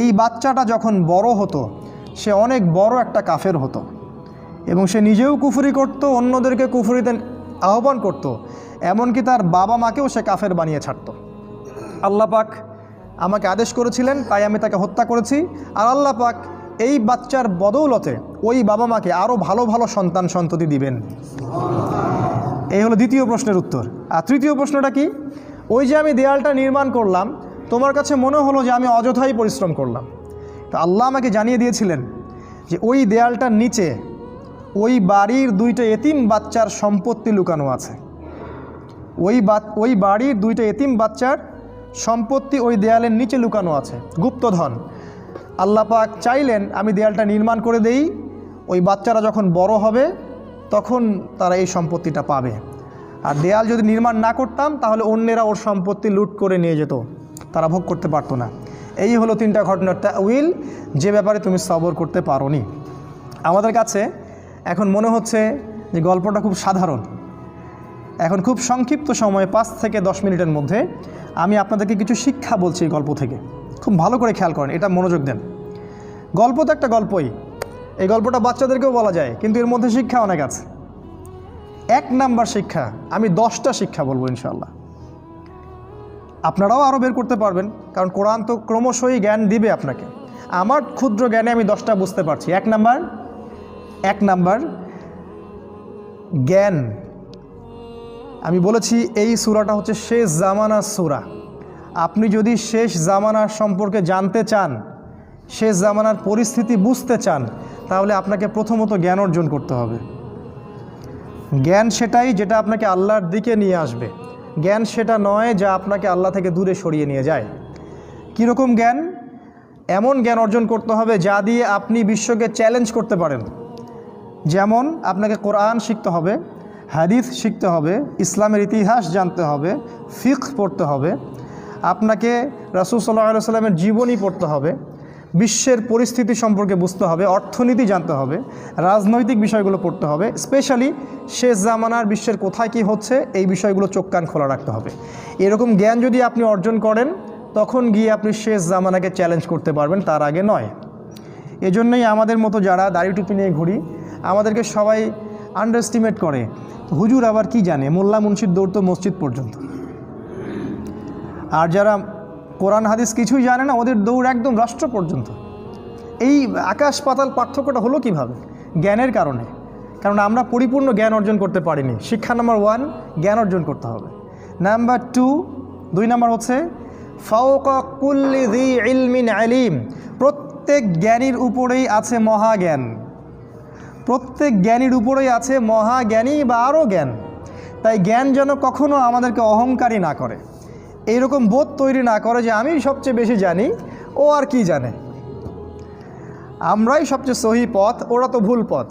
এই বাচ্চাটা যখন বড় হতো সে অনেক বড় একটা কাফের হতো, এবং সে নিজেও কুফরি করত, অন্যদেরকে কুফরিতে আহ্বান করত, এমনকি তার বাবা মাকেও সে কাফের বানিয়ে ছাড়ত। আল্লাহ পাক আমাকে আদেশ করেছিলেন, তাই আমি তাকে হত্যা করেছি। আর আল্লাহ পাক এই বাচ্চার বদৌলতে ওই বাবা মাকে আরও ভালো ভালো সন্তান সন্ততি দিবেন। এই হলো দ্বিতীয় প্রশ্নের উত্তর। আর তৃতীয় প্রশ্নটা কি, ওই যে আমি দেয়ালটা নির্মাণ করলাম, তোমার কাছে মনে হলো যে আমি অযথাই পরিশ্রম করলাম, তো আল্লাহ আমাকে জানিয়ে দিয়েছিলেন যে ওই দেয়ালটার নিচে ওই বাড়ির 2টা এতিম বাচ্চার সম্পত্তি লুকানো আছে। ওই বাড়ির 2টা এতিম বাচ্চার সম্পত্তি ওই দেয়ালের নিচে লুকানো আছে, গুপ্তধন। আল্লাহ পাক চাইলেন আমি দেয়ালটা নির্মাণ করে দেই, ওই বাচ্চারা যখন বড় হবে তখন তারা এই সম্পত্তিটা পাবে। আর দেয়াল যদি নির্মাণ না করতাম তাহলে অন্যেরা ওর সম্পত্তি লুট করে নিয়ে যেত, তারা ভোগ করতে পারতো না। এই হলো 3টা ঘটনার তাউইল, যে ব্যাপারে তুমি সবর করতে পারোনি। আমাদের কাছে এখন মনে হচ্ছে যে গল্পটা খুব সাধারণ। এখন খুব সংক্ষিপ্ত সময়ে 5 থেকে 10 মিনিটের মধ্যে আমি আপনাদেরকে কিছু শিক্ষা বলছি এই গল্প থেকে, খুব ভালো করে খেয়াল করেন, এটা মনোযোগ দেন। গল্প তো একটা গল্পই, এই গল্পটা বাচ্চাদেরকেও বলা যায়, কিন্তু এর মধ্যে শিক্ষা অনেক আছে। 1 নাম্বার শিক্ষা, আমি 10টা শিক্ষা বলবো ইনশাআল্লাহ, আপনারাও আরও বের করতে পারবেন, কারণ কোরআন তো ক্রমশই জ্ঞান দিবে আপনাকে। আমার ক্ষুদ্র জ্ঞানে আমি 10টা বুঝতে পারছি। 1 নাম্বার জ্ঞান। আমি বলেছি এই সূরাটা হচ্ছে শেষ জামানার সূরা। আপনি যদি শেষ জামানার সম্পর্কে জানতে চান, শেষ জামানার পরিস্থিতি বুঝতে চান, তাহলে আপনাকে প্রথমত জ্ঞান অর্জন করতে হবে। জ্ঞান সেটাই যেটা আপনাকে আল্লাহর দিকে নিয়ে আসবে, জ্ঞান সেটা নয় যা আপনাকে আল্লাহ থেকে দূরে সরিয়ে নিয়ে যায়। কীরকম জ্ঞান? এমন জ্ঞান অর্জন করতে হবে যা দিয়ে আপনি বিশ্বকে চ্যালেঞ্জ করতে পারেন। যেমন আপনাকে কোরআন শিখতে হবে, হাদিস শিখতে হবে, ইসলামের ইতিহাস জানতে হবে, ফিকহ পড়তে হবে, আপনাকে রাসূল সাল্লাল্লাহু আলাইহি ওয়াসাল্লামের জীবনী পড়তে হবে, বিশ্বের পরিস্থিতি সম্পর্কে বুঝতে হবে, অর্থনীতি জানতে হবে, রাজনৈতিক বিষয়গুলো পড়তে হবে, স্পেশালি শেষ জামানার বিশ্বের কোথায় কী হচ্ছে এই বিষয়গুলো চোখ কান খোলা রাখতে হবে। এরকম জ্ঞান যদি আপনি অর্জন করেন তখন গিয়ে আপনি শেষ জামানাকে চ্যালেঞ্জ করতে পারবেন, তার আগে নয়। এজন্যই আমাদের মতো যারা দাড়ি টুপি নিয়ে ঘুরি, আমাদেরকে সবাই আন্ডারস্টিমেট করে, হুজুর আবার কি জানে, মোল্লা মুন্সির দৌড় তো মসজিদ পর্যন্ত। আর যারা কোরআন হাদিস কিছুই জানে না, ওদের দৌড় একদম রাষ্ট্র পর্যন্ত। এই আকাশ পাতাল পার্থক্যটা হলো কিভাবে? জ্ঞানের কারণে। কারণ আমরা পরিপূর্ণ জ্ঞান অর্জন করতে পারিনি। শিক্ষা নাম্বার 1, জ্ঞান অর্জন করতে হবে। নাম্বার 2, 2 নম্বর হচ্ছে ফাওকা কুল্লি যী ইলমিন আলিম, প্রত্যেক জ্ঞানীর উপরেই আছে মহাজ্ঞান, প্রত্যেক জ্ঞানীর উপরেই আছে মহাজ্ঞানী বা আরও জ্ঞান। তাই জ্ঞান যেন কখনো আমাদেরকে অহংকারী না করে, এইরকম বোধ তৈরি না করে যে আমি সবচেয়ে বেশি জানি, ও আর কি জানে, আমরাই সবচেয়ে সহি পথ, ওরা তো ভুল পথ,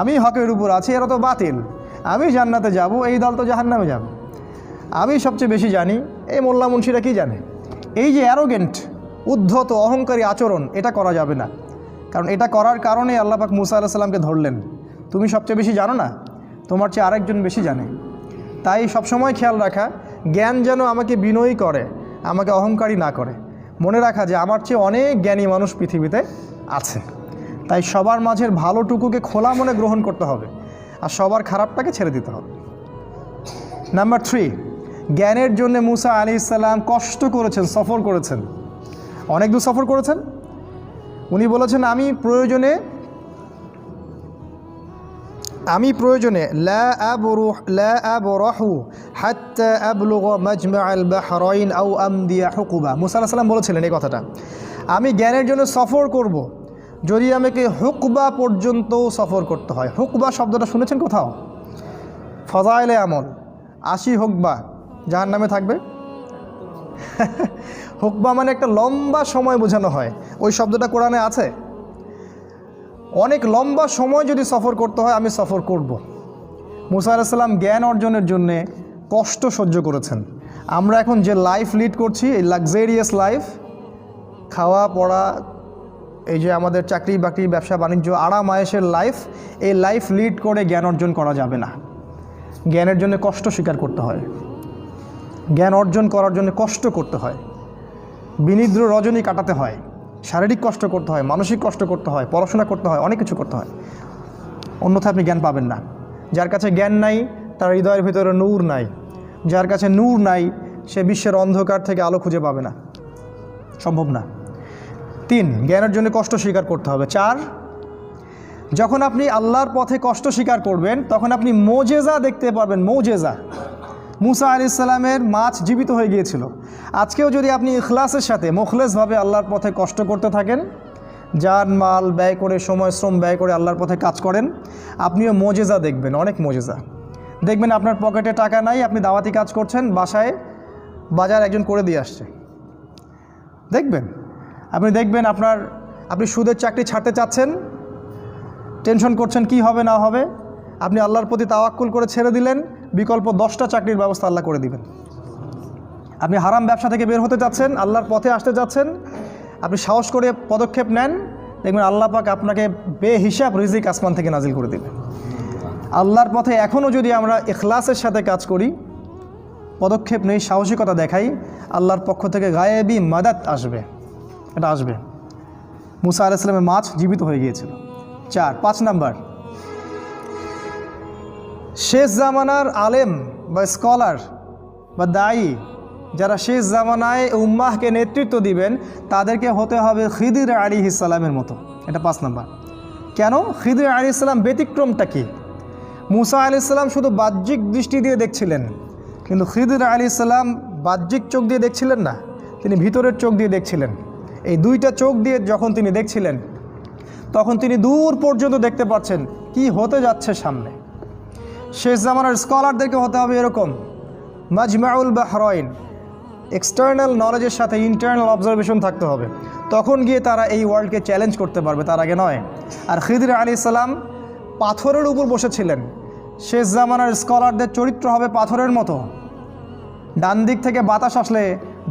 আমি হকের উপর আছি, এরা তো বাতিল, আমি জান্নাতে যাব, এই দল তো জাহান্নামে যাবে, আমি সবচেয়ে বেশি জানি, এই মোল্লা মুন্সিরা কি জানে। এই যে অ্যারোগেন্ট, উদ্ধত, অহংকারী আচরণ, এটা করা যাবে না। কারণ এটা করার কারণে আল্লাহ পাক মুসা আলাইহিস সালামকে ধরলেন, তুমি সবচেয়ে বেশি জানো না, তোমার চেয়ে আরেকজন বেশি জানে। তাই সবসময় খেয়াল রাখা, জ্ঞান যেন আমাকে বিনয়ী করে, আমাকে অহংকারী না করে। মনে রাখা যে আমার চেয়ে অনেক জ্ঞানী মানুষ পৃথিবীতে আছে। তাই সবার মাঝের ভালোটুকুকে খোলা মনে গ্রহণ করতে হবে, আর সবার খারাপটাকে ছেড়ে দিতে হবে। নাম্বার 3, জ্ঞানের জন্য মুসা আলাইহিস সালাম কষ্ট করেছেন, সফর করেছেন, অনেক দূর সফর করেছেন। উনি বলেছেন আমি প্রয়োজনে লা আবরাহু হাত্তা আবলুগা মাজমাআল বাহরাইন আও আমদিয়া হুকুবা। মুসা আলাইহিস সালাম বলেছিলেন এই কথাটা, আমি জ্ঞানের জন্য সফর করব যদি আমাকে হুকবা পর্যন্ত সফর করতে হয়। হুকবা শব্দটা শুনেছেন কোথাও? ফজাইলে আমল, 80 হুকবা জাহান্নামে থাকবে। হুকবা মানে একটা লম্বা সময় বোঝানো হয়, ওই শব্দটা কোরআনে আছে। অনেক লম্বা সময় যদি সফর করতে হয় আমি সফর করব। মুসা আলাইহিস সালাম জ্ঞান অর্জনের জন্যে কষ্ট সহ্য করেছেন। আমরা এখন যে লাইফ লিড করছি, এই লাক্সারিয়াস লাইফ, খাওয়া পড়া, এই যে আমাদের চাকরি বাকরি, ব্যবসা বাণিজ্য, আরাম আয়েশের লাইফ, এই লাইফ লিড করে জ্ঞান অর্জন করা যাবে না। জ্ঞানের জন্য কষ্ট স্বীকার করতে হয়, জ্ঞান অর্জন করার জন্য কষ্ট করতে হয়, বিনিদ্র রজনী কাটাতে হয়, শারীরিক কষ্ট করতে হয়, মানসিক কষ্ট করতে হয়, পড়াশোনা করতে হয়, অনেক কিছু করতে হয়, অন্যথায় আপনি জ্ঞান পাবেন না। যার কাছে জ্ঞান নাই তার হৃদয়ের ভিতরে নূর নাই, যার কাছে নূর নাই সে বিশ্বের অন্ধকার থেকে আলো খুঁজে পাবে না, সম্ভব না। 3, জ্ঞানের জন্য কষ্ট স্বীকার করতে হবে। 4, যখন আপনি আল্লাহর পথে কষ্ট স্বীকার করবেন তখন আপনি মোজেজা দেখতে পারবেন। মোজেজা, মুসা আলাইহিস সালামের মাছ জীবিত হয়ে গিয়েছিল। আজকেও যদি আপনি ইখলাসের সাথে মুখলেসভাবে আল্লাহর পথে কষ্ট করতে থাকেন, জান মাল ব্যয় করে, সময় শ্রম ব্যয় করে আল্লাহর পথে কাজ করেন, আপনিও মোজেজা দেখবেন, অনেক মোজেজা দেখবেন। আপনার পকেটে টাকা নাই, আপনি দাওয়াতি কাজ করছেন, বাসায় বাজার একজন করে দিয়ে আসছে, দেখবেন। আপনি দেখবেন আপনি সুদের চাকরি ছাড়তে চাচ্ছেন, টেনশন করছেন কি হবে না হবে, আপনি আল্লাহর প্রতি তাওয়াক্কুল করে ছেড়ে দিলেন, বিকল্প 10টা চাকরির ব্যবস্থা আল্লাহ করে দিবেন। আপনি হারাম ব্যবসা থেকে বের হতে যাচ্ছেন, আল্লাহর পথে আসতে যাচ্ছেন, আপনি সাহস করে পদক্ষেপ নেন, দেখবেন আল্লাহ পাক আপনাকে বেহিসাব রিজিক আসমান থেকে নাজিল করে দেবে। আল্লাহর পথে এখনও যদি আমরা ইখলাসের সাথে কাজ করি, পদক্ষেপ নেই, সাহসিকতা দেখাই, আল্লাহর পক্ষ থেকে গায়েবী মাদাত আসবে, এটা আসবে। মুসা আলাইহিস সালামের মাছ জীবিত হয়ে গিয়েছিল। 4, 5 নাম্বার, শেষ জামানার আলেম বা স্কলার বা দায়ী, যারা শেষ জামানায় উম্মাহকে নেতৃত্ব দিবেন, তাদেরকে হতে হবে খিদির আলাইহিস সালামের মতো। এটা 5 নাম্বার। কেন? খিদির আলাইহিস সালাম ব্যতিক্রমটা কি? মুসা আলাইহিস সালাম শুধু বাহ্যিক দৃষ্টি দিয়ে দেখছিলেন, কিন্তু খিদির আলাইহিস সালাম বাহ্যিক চোখ দিয়ে দেখছিলেন না, তিনি ভিতরের চোখ দিয়ে দেখছিলেন। এই 2টা চোখ দিয়ে যখন তিনি দেখছিলেন, তখন তিনি দূর পর্যন্ত দেখতে পাচ্ছেন কি হতে যাচ্ছে সামনে। শেষ জামানার স্কলারদেরকে হতে হবে এরকম, মাজমাউল বাহরাইন, এক্সটার্নাল নলেজের সাথে ইন্টারনাল অবজারভেশন থাকতে হবে, তখন গিয়ে তারা এই ওয়ার্ল্ডকে চ্যালেঞ্জ করতে পারবে, তার আগে নয়। আর খিদির আলাইহিস সালাম পাথরের উপর বসেছিলেন। শেষ জামানার স্কলারদের চরিত্র হবে পাথরের মতো, ডান দিক থেকে বাতাস আসলে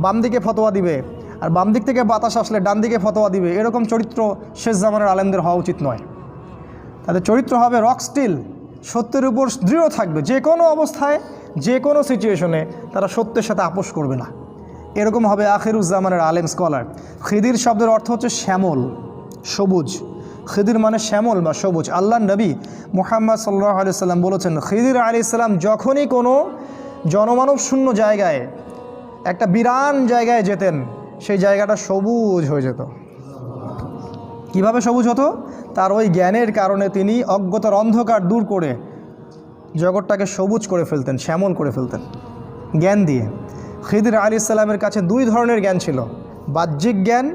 বাম দিকে ফতোয়া দিবে, আর বাম দিক থেকে বাতাস আসলে ডান দিকে ফতোয়া দিবে, এরকম চরিত্র শেষ জামানার আলেমদের হওয়া উচিত নয়। তাদের চরিত্র হবে রক স্টিল, সত্যের উপর দৃঢ় থাকবে, যে কোনো অবস্থায়, যে কোনো সিচুয়েশনে তারা সত্যের সাথে আপোষ করবে না। এরকম হবে আখিরুজ্জামানের আলেম স্কলার। খিদির শব্দের অর্থ হচ্ছে শ্যামল, সবুজ। খিদির মানে শ্যামল বা সবুজ। আল্লাহ নবী মুহাম্মদ সাল্লাল্লাহু আলাইহি সাল্লাম বলেছেন, খিদির আলাইহিস সালাম যখনই কোনো জনমানব শূন্য জায়গায়, একটা বিরান জায়গায় যেতেন, সেই জায়গাটা সবুজ হয়ে যেত। কিভাবে সবুজ হতো? তার ওই জ্ঞানের কারণে তিনি অজ্ঞতার অন্ধকার দূর করে জগৎটাকে সবুজ করে ফেলতেন, শ্যামল করে ফেলতেন জ্ঞান দিয়ে। খিদির আলাইহিস সালামের কাছে দুই ধরনের জ্ঞান ছিল, বাহ্যিক জ্ঞান,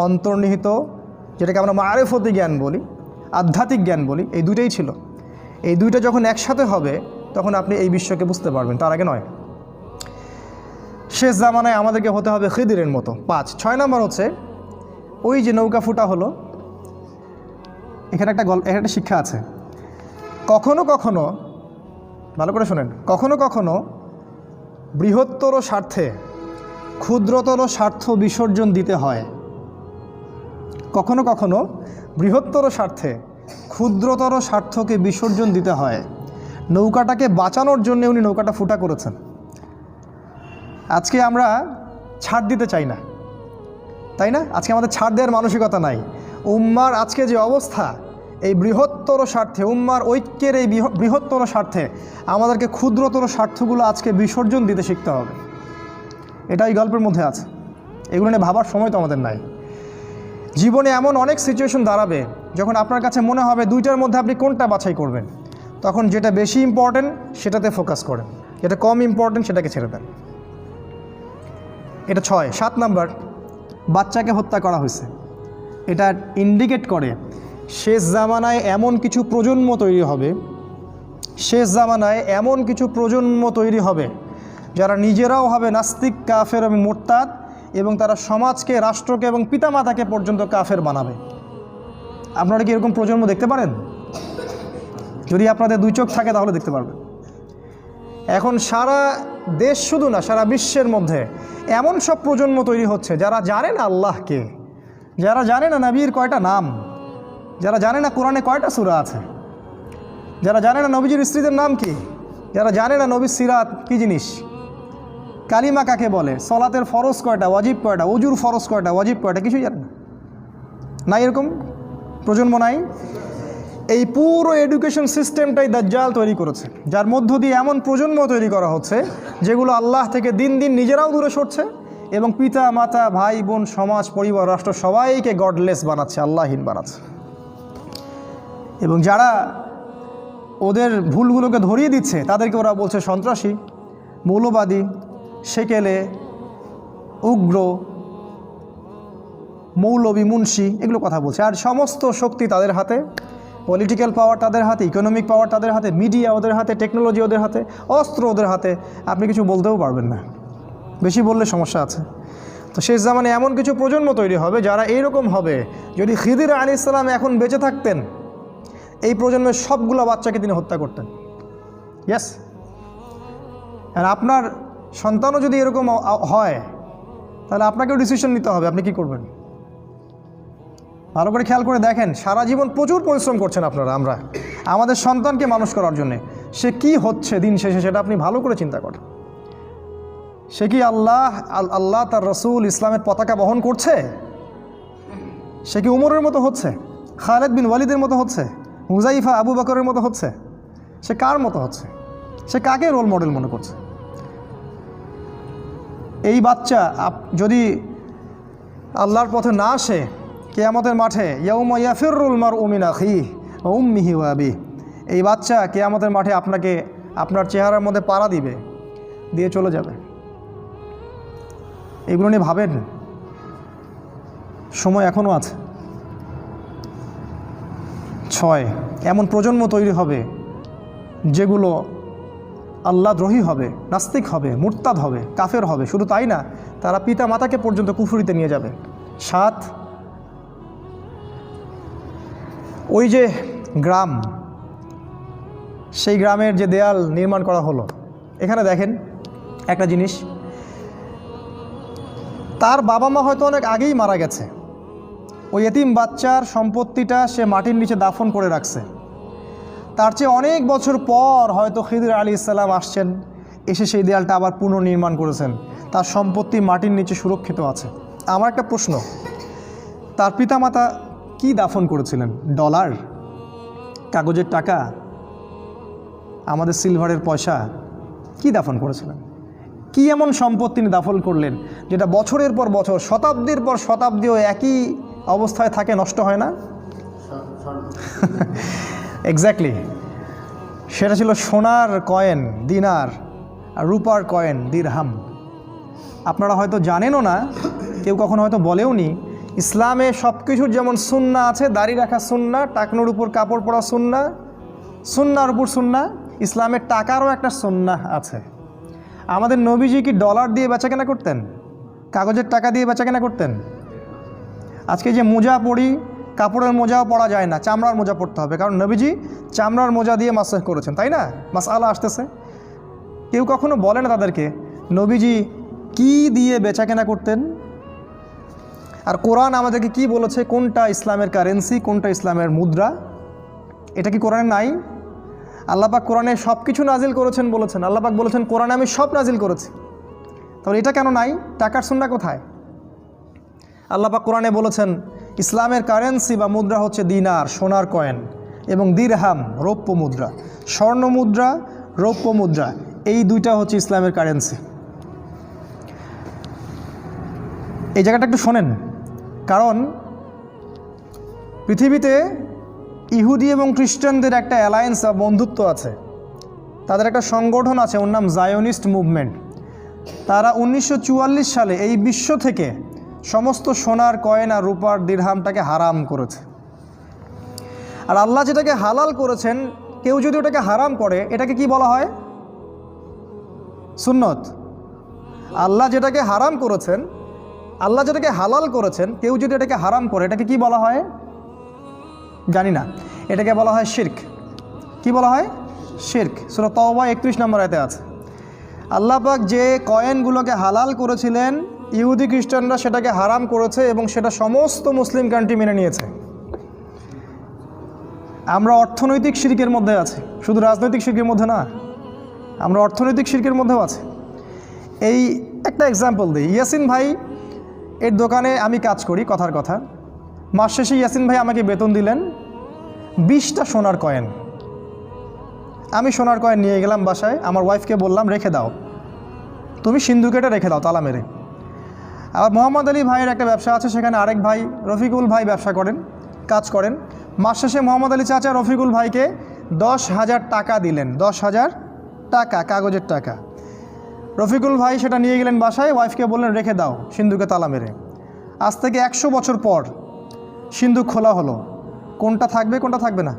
অন্তর্নিহিত, যেটাকে আমরা মারিফতি জ্ঞান বলি, আধ্যাত্মিক জ্ঞান বলি, এই দুইটাই ছিল। এই দুইটা যখন একসাথে হবে তখন আপনি এই বিশ্বকে বুঝতে পারবেন, তার আগে নয়। শেষ জামানায় আমাদেরকে হতে হবে খিদিরের মতো। 6 নম্বর হচ্ছে ওই যে নৌকা ফুটা হলো, এখানে একটা শিক্ষা আছে। কখনো কখনো, ভালো করে শোনেন, কখনো কখনো বৃহত্তর স্বার্থে ক্ষুদ্রতর স্বার্থ বিসর্জন দিতে হয়। কখনো কখনো বৃহত্তর স্বার্থে ক্ষুদ্রতর স্বার্থকে বিসর্জন দিতে হয়। নৌকাটাকে বাঁচানোর জন্য উনি নৌকাটা ফুটা করেছেন। আজকে আমরা ছাড় দিতে চাই না, তাই না? আজকে আমাদের ছাড় দেওয়ার মানসিকতা নাই। উম্মার আজকে যে অবস্থা, এই বৃহত্তর স্বার্থে, উম্মার ঐক্যের এই বৃহত্তর স্বার্থে আমাদেরকে ক্ষুদ্রতর স্বার্থগুলো আজকে বিসর্জন দিতে শিখতে হবে। এটা এই গল্পের মধ্যে আছে। এগুলো নিয়ে ভাবার সময় তো আমাদের নাই। জীবনে এমন অনেক সিচুয়েশন দাঁড়াবে যখন আপনার কাছে মনে হবে দুইটার মধ্যে আপনি কোনটা বাছাই করবেন, তখন যেটা বেশি ইম্পর্টেন্ট সেটাতে ফোকাস করেন, যেটা কম ইম্পর্টেন্ট সেটাকে ছেড়ে দেন। এটা 6। 7 নম্বর, বাচ্চাকে হত্যা করা হয়েছে। এটা ইন্ডিকেট করে শেষ জামানায় এমন কিছু প্রজন্ম তৈরি হবে, শেষ জামানায় এমন কিছু প্রজন্ম তৈরি হবে যারা নিজেরাও হবে নাস্তিক, কাফের এবং মুরতাদ, এবং তারা সমাজকে, রাষ্ট্রকে এবং পিতামাতাকে পর্যন্ত কাফের বানাবে। আপনারা কি এরকম প্রজন্ম দেখতে পারেন? যদি আপনাদের দুই চোখ থাকে তাহলে দেখতে পারবেন। এখন সারা দেশ শুধু না, সারা বিশ্বের মধ্যে এমন সব প্রজন্ম তৈরি হচ্ছে যারা জানে না আল্লাহকে, যারা জানে না নবীর কয়টা নাম, যারা জানে না কোরআনে কয়টা সূরা আছে, যারা জানে না নবীজির স্ত্রীদের নাম কি, যারা জানে না নবীর সিরাত কী জিনিস, কালিমা কাকে বলে, সলাতের ফরজ কয়টা, ওয়াজিব কয়টা, ওজুর ফরজ কয়টা, ওয়াজিব কয়টা, কিছুই জানে না। নাই এরকম প্রজন্ম নাই? এই পুরো এডুকেশন সিস্টেমটাই দাজ্জাল তৈরি করেছে, যার মধ্য দিয়ে এমন প্রজন্ম তৈরি করা হচ্ছে যেগুলো আল্লাহ থেকে দিন দিন নিজেরাও দূরে সরছে এবং পিতা মাতা, ভাই বোন, সমাজ, পরিবার, রাষ্ট্র সবাইকে গডলেস বানাচ্ছে, আল্লাহহীন বানাচ্ছে। এবং যারা ওদের ভুলগুলোকে ধরিয়ে দিচ্ছে তাদেরকে ওরা বলছে সন্ত্রাসী, মৌলবাদী, সেকেলে, উগ্র, মৌলবী, মুন্সি, এগুলো কথা বলছে। আর সমস্ত শক্তি তাদের হাতে, পলিটিক্যাল পাওয়ার তাদের হাতে, ইকোনমিক পাওয়ার তাদের হাতে, মিডিয়া ওদের হাতে, টেকনোলজি ওদের হাতে, অস্ত্র ওদের হাতে। আপনি কিছু বলতেও পারবেন না, বেশি বললে সমস্যা আছে। তো শেষ জামানে এমন কিছু প্রজন্ম তৈরি হবে যারা এইরকম হবে। যদি খিদির আলাইহিস সালাম এখন বেঁচে থাকতেন, এই প্রজন্মের সবগুলো বাচ্চাকে তিনি হত্যা করতেন। ইয়েস। আর আপনার সন্তানও যদি এরকম হয় তাহলে আপনাকেও ডিসিশন নিতে হবে, আপনি কি করবেন। ভালো করে খেয়াল করে দেখেন, সারা জীবন প্রচুর পরিশ্রম করছেন আপনারা, আমরা আমাদের সন্তানকে মানুষ করার জন্যে। সে কি হচ্ছে দিন শেষে সেটা আপনি ভালো করে চিন্তা করেন। সে কি আল্লাহ তার রসুল ইসলামের পতাকা বহন করছে? সে কি উমরের মতো হচ্ছে, খালেদ বিন ওয়ালিদের মতো হচ্ছে, হুজাইফা, আবু বকরের মতো হচ্ছে? সে কার মতো হচ্ছে? সে কাকে রোল মডেল মনে করছে? এই বাচ্চা যদি আল্লাহর পথে না আসে, কিয়ামতের মাঠে ইয়াউমা ইয়াফিরুল মারউ মিন আখিহি ওয়া উম্মিহি ওয়া আবিহি, এই বাচ্চা কিয়ামতের মাঠে আপনাকে আপনার চেহারার মধ্যে পাড়া দিবে, দিয়ে চলে যাবে। এগুলো নিয়ে ভাবেন, সময় এখনও আছে। 6, এমন প্রজন্ম তৈরি হবে যেগুলো আল্লাহদ্রোহী হবে, নাস্তিক হবে, মুরতাদ হবে, কাফের হবে। শুধু তাই না, তারা পিতা মাতাকে পর্যন্ত কুফরিতে নিয়ে যাবে। 7, ওই যে গ্রাম, সেই গ্রামের যে দেয়াল নির্মাণ করা হলো, এখানে দেখেন একটা জিনিস, তার বাবা মা হয়তো অনেক আগেই মারা গেছে, ওই এতিম বাচ্চার সম্পত্তিটা সে মাটির নিচে দাফন করে রাখছে। তার চেয়ে অনেক বছর পর হয়তো খিদির আলাইহিস সালাম আসছেন, এসে সেই দেয়ালটা আবার পুনর্নির্মাণ করেছেন, তার সম্পত্তি মাটির নিচে সুরক্ষিত আছে। আমার একটা প্রশ্ন, তার পিতামাতা কি দাফন করেছিলেন? ডলার, কাগজের টাকা, আমাদের সিলভারের পয়সা, কি দাফন করেছিলেন? কি এমন সম্পদ তিনি দাফন করলেন যেটা বছরের পর বছর, শতাব্দীর পর শতাব্দীও একই অবস্থায় থাকে, নষ্ট হয় না? এক্স্যাক্টলি, সেটা ছিল সোনার কয়েন দিনার আর রূপার কয়েন দিরহাম। আপনারা হয়তো জানেনও না, কেউ কখনো হয়তো বলেও নি, ইসলামে সব কিছুর যেমন সুন্না আছে, দাড়ি রাখা সুন্না, টাকনোর উপর কাপড় পরা সুন্না, সুন্নার উপর সুন্না, ইসলামের টাকারও একটা সুন্নাহ আছে। আমাদের নবীজি কি ডলার দিয়ে বেচাকেনা করতেন? কাগজের টাকা দিয়ে বেচাকেনা করতেন? আজকে যে মোজা পরি, কাপড়ের মোজাও পরা যায় না, চামড়ার মোজা পরতে হবে, কারণ নবীজি চামড়ার মোজা দিয়ে মাসাহ করেছেন, তাই না? মাসআলা আসতেছে। কেউ কখনো বলে না তাদেরকে নবীজি কি দিয়ে বেচাকেনা করতেন। আর কোরআন আমাদেরকে কি বলেছে, কোনটা ইসলামের কারেন্সি, কোনটা ইসলামের মুদ্রা, এটা কি কোরআনে নাই? আল্লাহ পাক কোরআনে সব কিছু নাজিল করেছেন বলেছেন। আল্লাহ পাক বলেছেন কোরআনে আমি সব নাজিল করেছি, তাহলে এটা কেন নাই? টাকার সুন্নাহ কোথায়? আল্লাহ পাক কোরআনে বলেছেন ইসলামের কারেন্সি বা মুদ্রা হচ্ছে দিনার, সোনার কয়েন, এবং দিরহাম, রৌপ্য মুদ্রা। স্বর্ণ মুদ্রা, রৌপ্য মুদ্রা, এই দুইটা হচ্ছে ইসলামের কারেন্সি। এই জায়গাটা একটু শোনেন, কারণ পৃথিবীতে ইহুদি এবং খ্রিস্টানদের একটা অ্যালায়েন্স বা বন্ধুত্ব আছে, তাদের একটা সংগঠন আছে, ওর নাম জায়োনিস্ট মুভমেন্ট। তারা 1944 সালে এই বিশ্ব থেকে সমস্ত সোনার কয়েন আর রূপার দিরহামটাকে হারাম করেছে। আর আল্লাহ যেটাকে হালাল করেছেন, কেউ যদি ওটাকে হারাম করে, এটাকে কি বলা হয়? সুন্নত। আল্লাহ যেটাকে হারাম করেছেন, আল্লাহ যেটাকে হালাল করেছেন, কেউ যদি এটাকে হারাম করে, এটাকে কি বলা হয়? জানি না, এটাকে বলা হয় শিরক। কি বলা হয়? শিরক। সূরা তাওবা 31 নম্বর আয়াতে আছে। আল্লাহ পাক যে কয়েনগুলোকে হালাল করেছিলেন, ইহুদি খ্রিস্টানরা সেটাকে হারাম করেছে, এবং সেটা সমস্ত মুসলিম কান্ট্রি মেনে নিয়েছে। আমরা অর্থনৈতিক শিরকের মধ্যে আছি, শুধু রাজনৈতিক শিরকের মধ্যে না, আমরা অর্থনৈতিক শিরকের মধ্যেও আছি। এই একটা এক্সাম্পল দিই। ইয়াসিন ভাই এর দোকানে আমি কাজ করি, কথার কথা, মাস শেষে ইয়াসিন ভাই আমাকে বেতন দিলেন 20টা সোনার কয়েন। আমি সোনার কয়েন নিয়ে গেলাম বাসায়, আমার ওয়াইফকে বললাম রেখে দাও, তুমি সিন্ধুকেটে রেখে দাও তালা মেরে। আবার মোহাম্মদ আলী ভাইয়ের একটা ব্যবসা আছে, সেখানে আরেক ভাই রফিকুল ভাই ব্যবসা করেন, কাজ করেন। মাস শেষে মোহাম্মদ আলী চাচা রফিকুল ভাইকে 10,000 টাকা দিলেন, 10,000 টাকা, কাগজের টাকা। রফিকুল ভাই সেটা নিয়ে গেলেন বাসায়, ওয়াইফকে বললেন রেখে দাও সিন্ধুকে তালা মেরে। আজ থেকে 100 বছর পর সিন্ধুক খোলা হলো, কোনটা থাকবে কোনটা থাকবে না?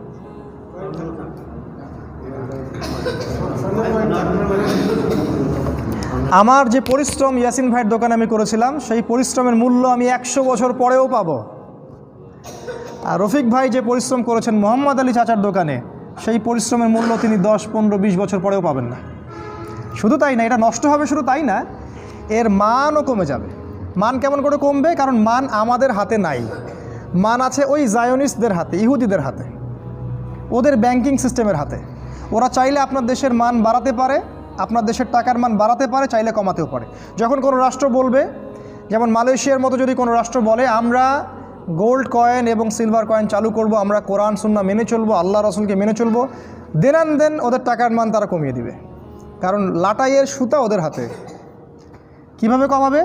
আমার যে পরিশ্রম ইয়াসিন ভাইয়ের দোকানে আমি করেছিলাম, সেই পরিশ্রমের মূল্য আমি 100 বছর পরেও পাবো। আর রফিক ভাই যে পরিশ্রম করেছেন মোহাম্মদ আলী চাচার দোকানে, সেই পরিশ্রমের মূল্য তিনি 10, 15, 20 বছর পরেও পাবেন না। শুধু তাই না, এটা নষ্ট হবে, শুধু তাই না, এর মানও কমে যাবে। মান কেমন করে কমবে? কারণ মান আমাদের হাতে নাই, মান আছে ওই জায়োনিস্টদের হাতে, ইহুদিদের হাতে, ওদের ব্যাংকিং সিস্টেমের হাতে। ওরা চাইলে আপনার দেশের মান বাড়াতে পারে, আপনার দেশের টাকার মান বাড়াতে পারে, চাইলে কমাতেও পারে। যখন কোনো রাষ্ট্র বলবে, যেমন মালয়েশিয়ার মতো যদি কোনো রাষ্ট্র বলে আমরা গোল্ড কয়েন এবং সিলভার কয়েন চালু করব, আমরা কোরআন সুন্নাহ মেনে চলবো, আল্লাহ রসুলকে মেনে চলবো, দেন ওদের টাকার মান তারা কমিয়ে দিবে, কারণ লাটাইয়ের সুতা ওদের হাতে। কিভাবে কমাবে?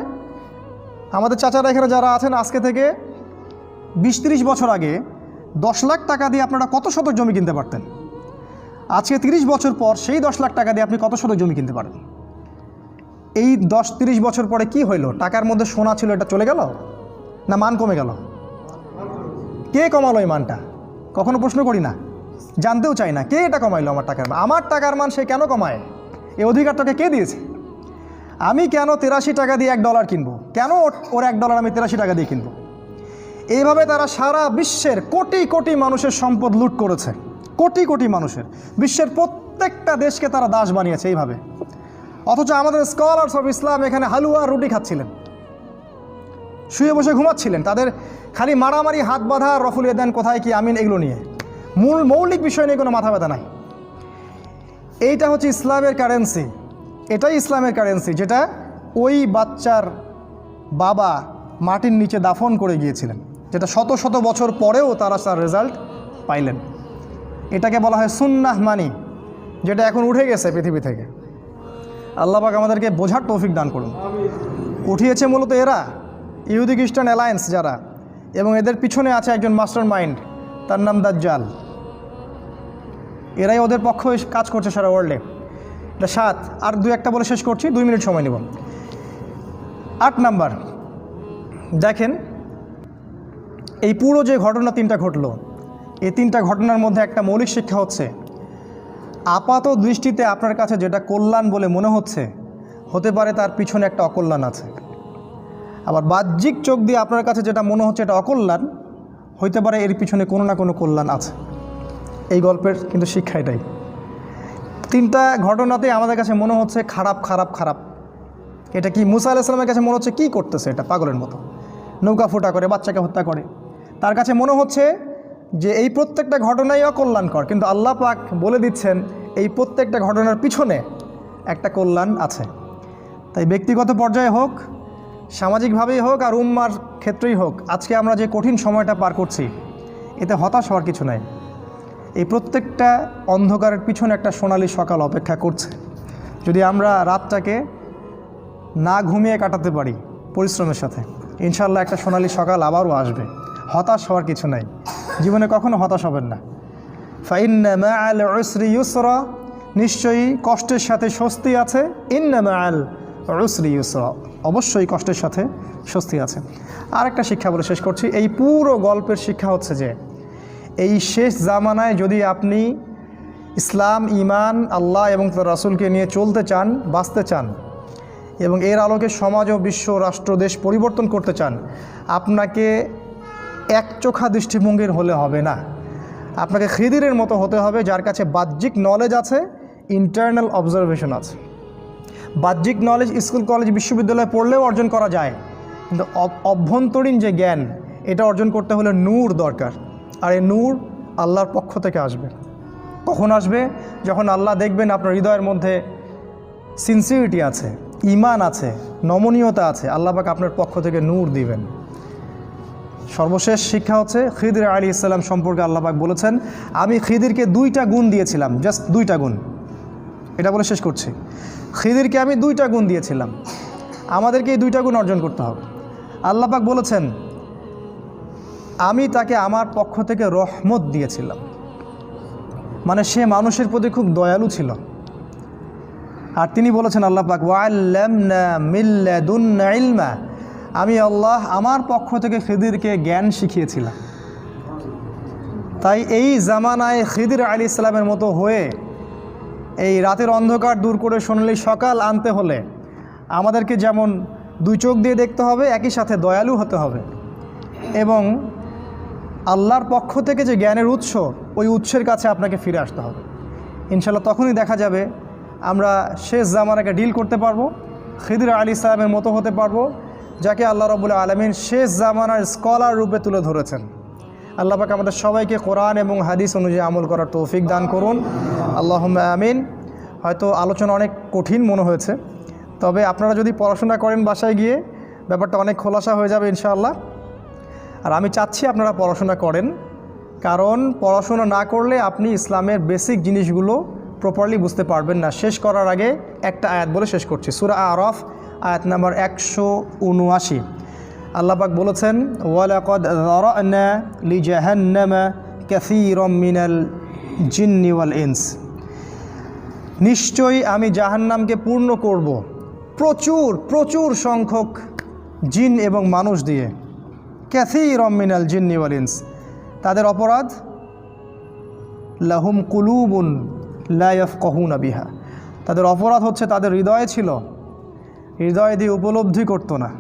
আমাদের চাচারা এখানে যারা আছেন, আজকে থেকে 20-30 বছর আগে 10 লাখ টাকা দিয়ে আপনারা কত শতক জমি কিনতে পারতেন? আজকে 30 বছর পর সেই 10 লাখ টাকা দিয়ে আপনি কত শতক জমি কিনতে পারেন? এই 10-30 বছর পরে কি হইল? টাকার মধ্যে সোনা ছিল, এটা চলে গেল না মান কমে গেল? কে কমালো এই মানটা? কখনো প্রশ্ন করি না, জানতেও চাই না কে এটা কমাইলো আমার টাকার মান। আমার টাকার মান সে কেন কমায়? এই অধিকারটাকে কে দিয়েছে? আমি কেন 83 টাকা দিয়ে $1 কিনবো? কেন ওর $1 আমি 83 টাকা দিয়ে কিনবো? এইভাবে তারা সারা বিশ্বের কোটি কোটি মানুষের সম্পদ লুট করেছে, কোটি কোটি মানুষের, বিশ্বের প্রত্যেকটা দেশকে তারা দাস বানিয়েছে এইভাবে। অথচ আমাদের স্কলার্স অফ ইসলাম এখানে হালুয়া রুটি খাচ্ছিলেন, শুয়ে বসে ঘুমাচ্ছিলেন, তাদের খালি মারামারি, হাত বাঁধা, রফুলিয়ে দেন কোথায় কি আমিন, এগুলো নিয়ে মৌলিক বিষয় নিয়ে কোনো মাথা ব্যথা নাই। এইটা হচ্ছে ইসলামের কারেন্সি, এটাই ইসলামের কারেন্সি, যেটা ওই বাচ্চার বাবা মাটির নিচে দাফন করে গিয়েছিলেন, যেটা শত শত বছর পরেও তারা তার রেজাল্ট পাইলেন। এটাকে বলা হয় সুন্নাহ মানি, যেটা এখন উঠে গেছে পৃথিবী থেকে। আল্লাহ পাক আমাদেরকে বোঝার তৌফিক দান করুন। উঠিয়েছে মূলত এরা, ইহুদি খ্রিস্টান অ্যালায়েন্স যারা, এবং এদের পিছনে আছে একজন মাস্টার মাইন্ড, তার নাম দাজ্জাল। এরাই ওদের পক্ষে কাজ করছে সারা ওয়ার্ল্ডে। এটা 7 আর 2-1টা বলে শেষ করছি, 2 মিনিট সময় নেব। 8 নাম্বার, দেখেন এই পুরো যে ঘটনা 3টা ঘটলো, এই 3টা ঘটনার মধ্যে একটা মৌলিক শিক্ষা হচ্ছে, আপাত দৃষ্টিতে আপনার কাছে যেটা কল্যাণ বলে মনে হচ্ছে, হতে পারে তার পিছনে একটা অকল্যাণ আছে। আবার বাহ্যিক চোখ দিয়ে আপনার কাছে যেটা মনে হচ্ছে এটা অকল্যাণ, হইতে পারে এর পিছনে কোনো না কোনো কল্যাণ আছে। এই গল্পের কিন্তু শিক্ষা এটাই। 3টা ঘটনাতেই আমাদের কাছে মনে হচ্ছে খারাপ খারাপ খারাপ। এটা কি মুসা আলাইহিস সালামের কাছে মনে হচ্ছে কি করতেছে, এটা পাগলের মতো, নৌকা ফুটা করে বাচ্চাকে হত্যা করে। তার কাছে মনে হচ্ছে যে এই প্রত্যেকটা ঘটনাই অকল্যাণকর, কিন্তু আল্লাহ পাক বলে দিচ্ছেন এই প্রত্যেকটা ঘটনার পিছনে একটা কল্যাণ আছে। তাই ব্যক্তিগত পর্যায়ে হোক, সামাজিকভাবেই হোক, আর উম্মার ক্ষেত্রেই হোক, আজকে আমরা যে কঠিন সময়টা পার করছি, এতে হতাশ হওয়ার কিছু নাই। এই প্রত্যেকটা অন্ধকারের পিছনে একটা সোনালী সকাল অপেক্ষা করছে। যদি আমরা রাতটাকে না ঘুমিয়ে কাটাতে পারি পরিশ্রমের সাথে, ইনশাল্লাহ একটা সোনালী সকাল আবারও আসবে। হতাশ হওয়ার কিছু নাই, জীবনে কখনো হতাশ হবেন না। ফাইন্না মাআল উসরি ইউসরা, নিশ্চয়ই কষ্টের সাথে স্বস্তি আছে। ইন্না মাআল উসরি ইউসরা, অবশ্যই কষ্টের সাথে স্বস্তি আছে। আর একটা শিক্ষা বলে শেষ করছি, এই পুরো গল্পের শিক্ষা হচ্ছে যে এই শেষ জামানায় যদি আপনি ইসলাম, ইমান, আল্লাহ এবং তার রাসূলকে নিয়ে চলতে চান, বাঁচতে চান, এবং এর আলোকে সমাজ ও বিশ্ব, রাষ্ট্র, দেশ পরিবর্তন করতে চান, আপনাকে একচোখা দৃষ্টিভঙ্গির হলে হবে না। আপনাকে খিদিরের মতো হতে হবে, যার কাছে বাহ্যিক নলেজ আছে, ইন্টারনাল অবজারভেশন আছে। বাহ্যিক নলেজ স্কুল, কলেজ, বিশ্ববিদ্যালয়ে পড়লেও অর্জন করা যায়, কিন্তু অভ্যন্তরীণ যে জ্ঞান, এটা অর্জন করতে হলে নূর দরকার। আর এই নূর আল্লাহর পক্ষ থেকে আসবে। কখন আসবে? যখন আল্লাহ দেখবেন আপনার হৃদয়ের মধ্যে সিনসিয়ারিটি আছে, ঈমান আছে, নমনীয়তা আছে, আল্লাহ পাক আপনার পক্ষ থেকে নূর দিবেন। সর্বশেষ শিক্ষা হচ্ছে খিদির আলাইহিস সালাম সম্পর্কে আল্লাহ পাক বলেছেন, আমি খিদিরকে 2টা গুণ দিয়েছিলাম, জাস্ট 2টা গুণ। এটা বলে শেষ করছি, খিদিরকে আমি 2টা গুণ দিয়েছিলাম, আমাদেরকে এই 2টা গুণ অর্জন করতে হবে। আল্লাহ পাক বলেছেন আমি তাকে আমার পক্ষ থেকে রহমত দিয়েছিলাম, মানে সে মানুষের প্রতি খুব দয়ালু ছিল। আর তিনি বলেছেন আল্লাহ পাক ওয়াল্লামনা মিন লাদুন্না ইলমা, আমি আল্লাহ আমার পক্ষ থেকে খিদিরকে জ্ঞান শিখিয়েছিলাম। তাই এই জামানায় খিদির আলাইহিস সালামের মতো হয়ে এই রাতের অন্ধকার দূর করে সোনালী সকাল আনতে হলে আমাদেরকে যেমন 2 চোখ দিয়ে দেখতে হবে, একই সাথে দয়ালু হতে হবে, এবং আল্লাহর পক্ষ থেকে যে জ্ঞানের উৎস, ওই উৎসের কাছে আপনাকে ফিরে আসতে হবে। ইনশাল্লাহ তখনই দেখা যাবে আমরা শেষ জামানাকে ডিল করতে পারবো, খিদির আলাইহিস সালামের মতো হতে পারবো, যাকে আল্লাহ রাব্বুল আলামিন শেষ জামানার স্কলার রূপে তুলে ধরেছেন। আল্লাহ পাক আমাদের সবাইকে কোরআন এবং হাদিস অনুযায়ী আমল করার তৌফিক দান করুন, আল্লাহুম্মা আমিন। হয়তো আলোচনা অনেক কঠিন মনে হয়েছে, তবে আপনারা যদি পড়াশোনা করেন বাসায় গিয়ে, ব্যাপারটা অনেক খোলাসা হয়ে যাবে ইনশাআল্লাহ। আর আমি চাচ্ছি আপনারা পড়াশোনা করেন, কারণ পড়াশোনা না করলে আপনি ইসলামের বেসিক জিনিসগুলো প্রপারলি বুঝতে পারবেন না। শেষ করার আগে একটা আয়াত বলে শেষ করছি, সূরা আরাফ আয়াত নাম্বার 179। আল্লাহ পাক বলেছেন ওয়ালাকাদ যারানা লিজাহান্নামা কাসীরাম মিনাল জিন্নি ওয়াল ইনস, নিশ্চয়ই আমি জাহান্নামকে পূর্ণ করব প্রচুর প্রচুর সংখ্যক জিন এবং মানুষ দিয়ে। কাসীরাম মিনাল জিন্নি ওয়াল ইনস, তাদের অপরাধ লাহুম কুলুবুন লা ইয়াফকাহুনা বিহা, তাদের অপরাধ হচ্ছে তাদের হৃদয়ে ছিল, হৃদয় দিয়ে উপলব্ধি করতো না।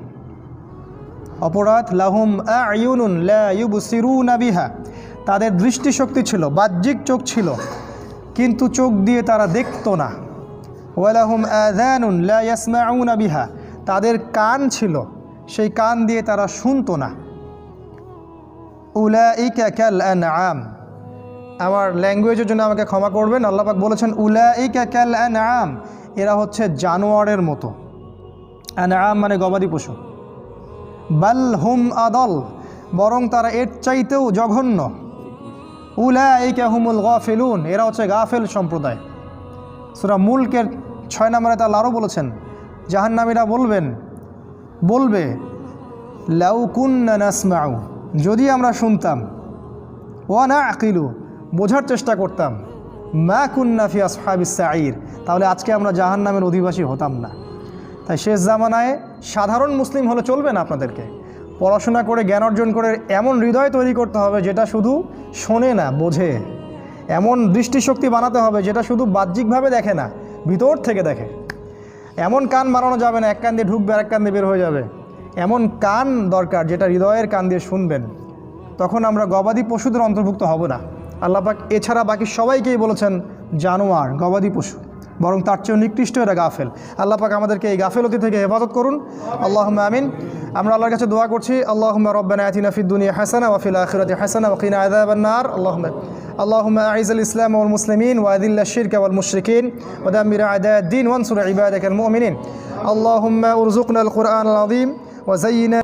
অপরাধ লাহুম আ'য়ুনুন লা ইউবসিরুনা বিহা, তাদের দৃষ্টিশক্তি ছিল, বাহ্যিক চোখ ছিল, কিন্তু চোখ দিয়ে তারা দেখতো না। ওয়ালাহুম আযানুন লা ইয়াসমাউনা বিহা, তাদের কান ছিল, সেই কান দিয়ে তারা শুনতো না। উলাইকা কাল আনআম, আমার ল্যাঙ্গুয়েজের জন্য আমাকে ক্ষমা করবেন, আল্লাহ পাক বলেছেন উলাইকা কাল আনআম, এরা হচ্ছে জানোয়ারের মতো। আনআম মানে গবাদি পশু। বাল হুম আদল, বরং তারা এর চাইতেও জঘন্য। উলাইকা হুমুল গাফিলুন, এরা হচ্ছে গাফেল সম্প্রদায়। সূরা মুলকের 6 নম্বরে আল্লাহ আরও বলেছেন জাহান্নামীরা বলবে লাউ কুন্না নাসমাউ, যদি আমরা শুনতাম, ওয়া নাআকিলু, বোঝার চেষ্টা করতাম, মা কুন্না ফি আসহাবিস সাঈর, তাহলে আজকে আমরা জাহান্নামের অধিবাসী হতাম না। তাই শেষ জামানায় সাধারণ মুসলিম হলে চলবে না, আপনাদেরকে পড়াশোনা করে জ্ঞান অর্জন করে এমন হৃদয় তৈরি করতে হবে যেটা শুধু শোনে না, বোঝে। এমন দৃষ্টিশক্তি বানাতে হবে যেটা শুধু বাহ্যিকভাবে দেখে না, ভিতর থেকে দেখে। এমন কান বানানো যাবে না এক কান দিয়ে ঢুকবে আর এক কান দিয়ে বের হয়ে যাবে। এমন কান দরকার যেটা হৃদয়ের কান দিয়ে শুনবেন। তখন আমরা গবাদি পশুদের অন্তর্ভুক্ত হব না। আল্লাহ পাক এছাড়া বাকি সবাইকেই বলেছেন জানোয়ার, গবাদি পশু, বরং তার চেয়েও নিকৃষ্ট এরা গাফেল। আল্লাহ পাক আমাদেরকে এই গাফেলতি থেকে হেফাজত করুন, আল্লাহুম্মা আমিন। আমরা আল্লাহর কাছে দোয়া করছি, আল্লাহুম্মা রব্বানা আতিনা ফিদ দুনিয়া হাসানা ওয়া ফিল আখিরাতি হাসানা ওয়া কিনা আযাবান নার। আল্লাহুম্মা আইজিল ইসলাম ওয়াল মুসলিমিন ওয়া আযিল্লাশ শিরকা ওয়াল মুশরিকিন ওয়া দাম্মির আ'দা'আদ-দ্বীন ওয়ানসুর ইবাদাকাল মুমিনিন। আল্লাহুম্মা উরযুকনাল কুরআনাল আযীম ওয়া যায়্যিনা